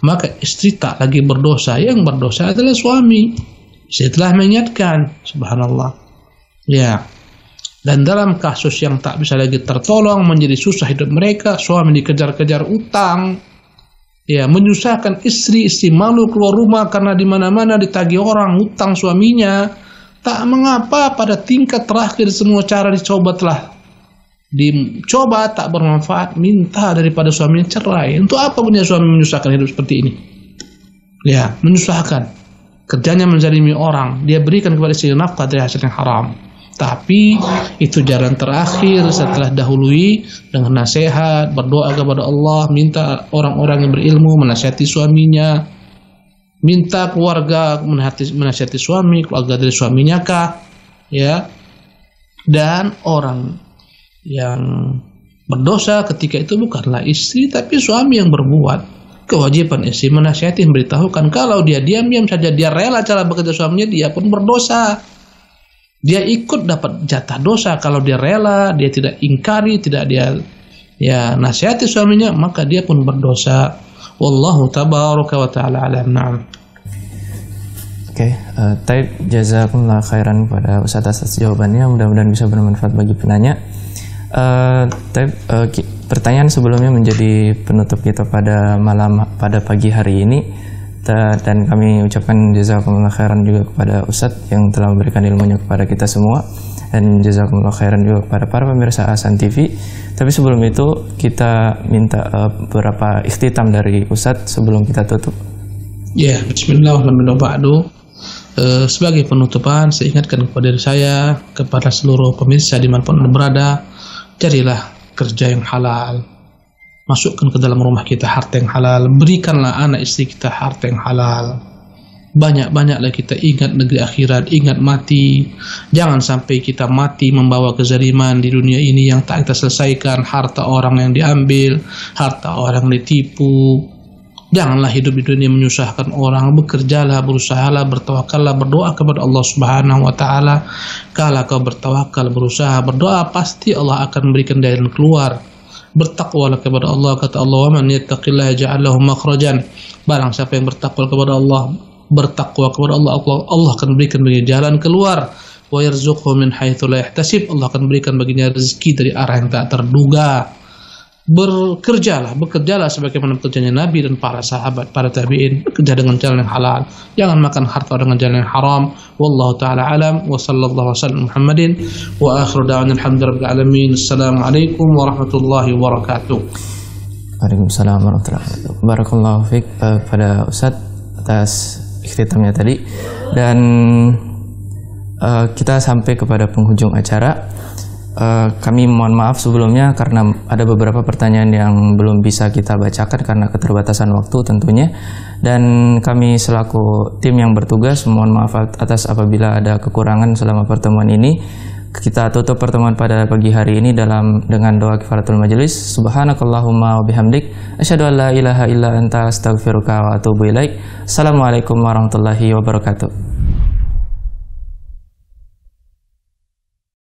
maka istri tak lagi berdosa. Yang berdosa adalah suami. Setelah mengingatkan, subhanallah. Ya. Dan dalam kasus yang tak bisa lagi tertolong, menjadi susah hidup mereka, suami dikejar-kejar utang, ya, menyusahkan istri malu keluar rumah karena di mana-mana ditagih orang utang suaminya. Tak mengapa pada tingkat terakhir semua cara dicoba tak bermanfaat, minta daripada suaminya cerai. Untuk apa punya suami menyusahkan hidup seperti ini? Ya, menyusahkan. Kerjanya menzalimi orang, dia berikan kepada istri nafkah dari hasil yang haram. Tapi itu jalan terakhir setelah dahului dengan nasihat, berdoa kepada Allah, minta orang-orang yang berilmu menasihati suaminya, minta keluarga menasihati suami, keluarga dari suaminya kah, ya. Dan orang yang berdosa ketika itu bukanlah istri tapi suami yang berbuat. Kewajiban istri menasihati, memberitahukan kalau dia diam-diam saja, dia rela cara bekerja suaminya, dia pun berdosa. Dia ikut dapat jatah dosa kalau dia rela, dia tidak ingkari, tidak dia ya nasihati suaminya, maka dia pun berdosa. Wallahu tabaraka wa ta'ala alam. Na'am. Oke, Taib, jazakumullah khairan pada Ustaz atas jawabannya, mudah-mudahan bisa bermanfaat bagi penanya. Taib, pertanyaan sebelumnya menjadi penutup kita pada pagi hari ini, dan kami ucapkan jazakumullah khairan juga kepada Ustaz yang telah memberikan ilmunya kepada kita semua, dan jazakumullah khairan juga kepada para pemirsa Hasan TV. Tapi sebelum itu kita minta beberapa ikhtitam dari Ustaz sebelum kita tutup. Ya, bismillahirrahmanirrahim. Sebagai penutupan, saya ingatkan kepada diri saya, kepada seluruh pemirsa dimanapun Anda berada, carilah kerja yang halal, masukkan ke dalam rumah kita harta yang halal, berikanlah anak istri kita harta yang halal. Banyak-banyaklah kita ingat negeri akhirat, ingat mati. Jangan sampai kita mati membawa kezaliman di dunia ini yang tak kita selesaikan, harta orang yang diambil, harta orang ditipu. Janganlah hidup di dunia menyusahkan orang. Bekerjalah, berusahalah, bertawakallah, berdoa kepada Allah Subhanahu wa ta'ala. Kala kau bertawakal, berusaha, berdoa, pasti Allah akan memberikan jalan keluar. Bertakwalah kepada Allah, kata Allah, wa man yattaqillaha yaj'al lahu makhrajan. Barang siapa yang bertakwa kepada Allah, Allah akan berikan baginya jalan keluar. Wa yarzuqhu min haitsu la yahtasib. Allah akan berikan baginya rezeki dari arah yang tak terduga. Bekerjalah sebagaimana bekerjanya Nabi dan para sahabat, para tabi'in. Bekerja dengan jalan yang halal, jangan makan harta dengan jalan yang haram. Wallahu ta'ala alam, wa sallallahu wasallam Muhammadin, wa akhiru da'wana alhamdulillahil alamin. Assalamualaikum warahmatullahi wabarakatuh. Waalaikumsalam warahmatullahi wabarakatuh. Barakallahu fiik pada Ustaz atas ikhtitamnya tadi, dan kita sampai kepada penghujung acara. Kami mohon maaf sebelumnya karena ada beberapa pertanyaan yang belum bisa kita bacakan karena keterbatasan waktu tentunya, dan kami selaku tim yang bertugas mohon maaf atas apabila ada kekurangan selama pertemuan ini. Kita tutup pertemuan pada pagi hari ini dengan doa kifaratul majelis. Subhanakallahumma wa bihamdik, asyhadu an la ilaha illa anta, astaghfiruka wa atubu ilaik. Assalamualaikum warahmatullahi wabarakatuh.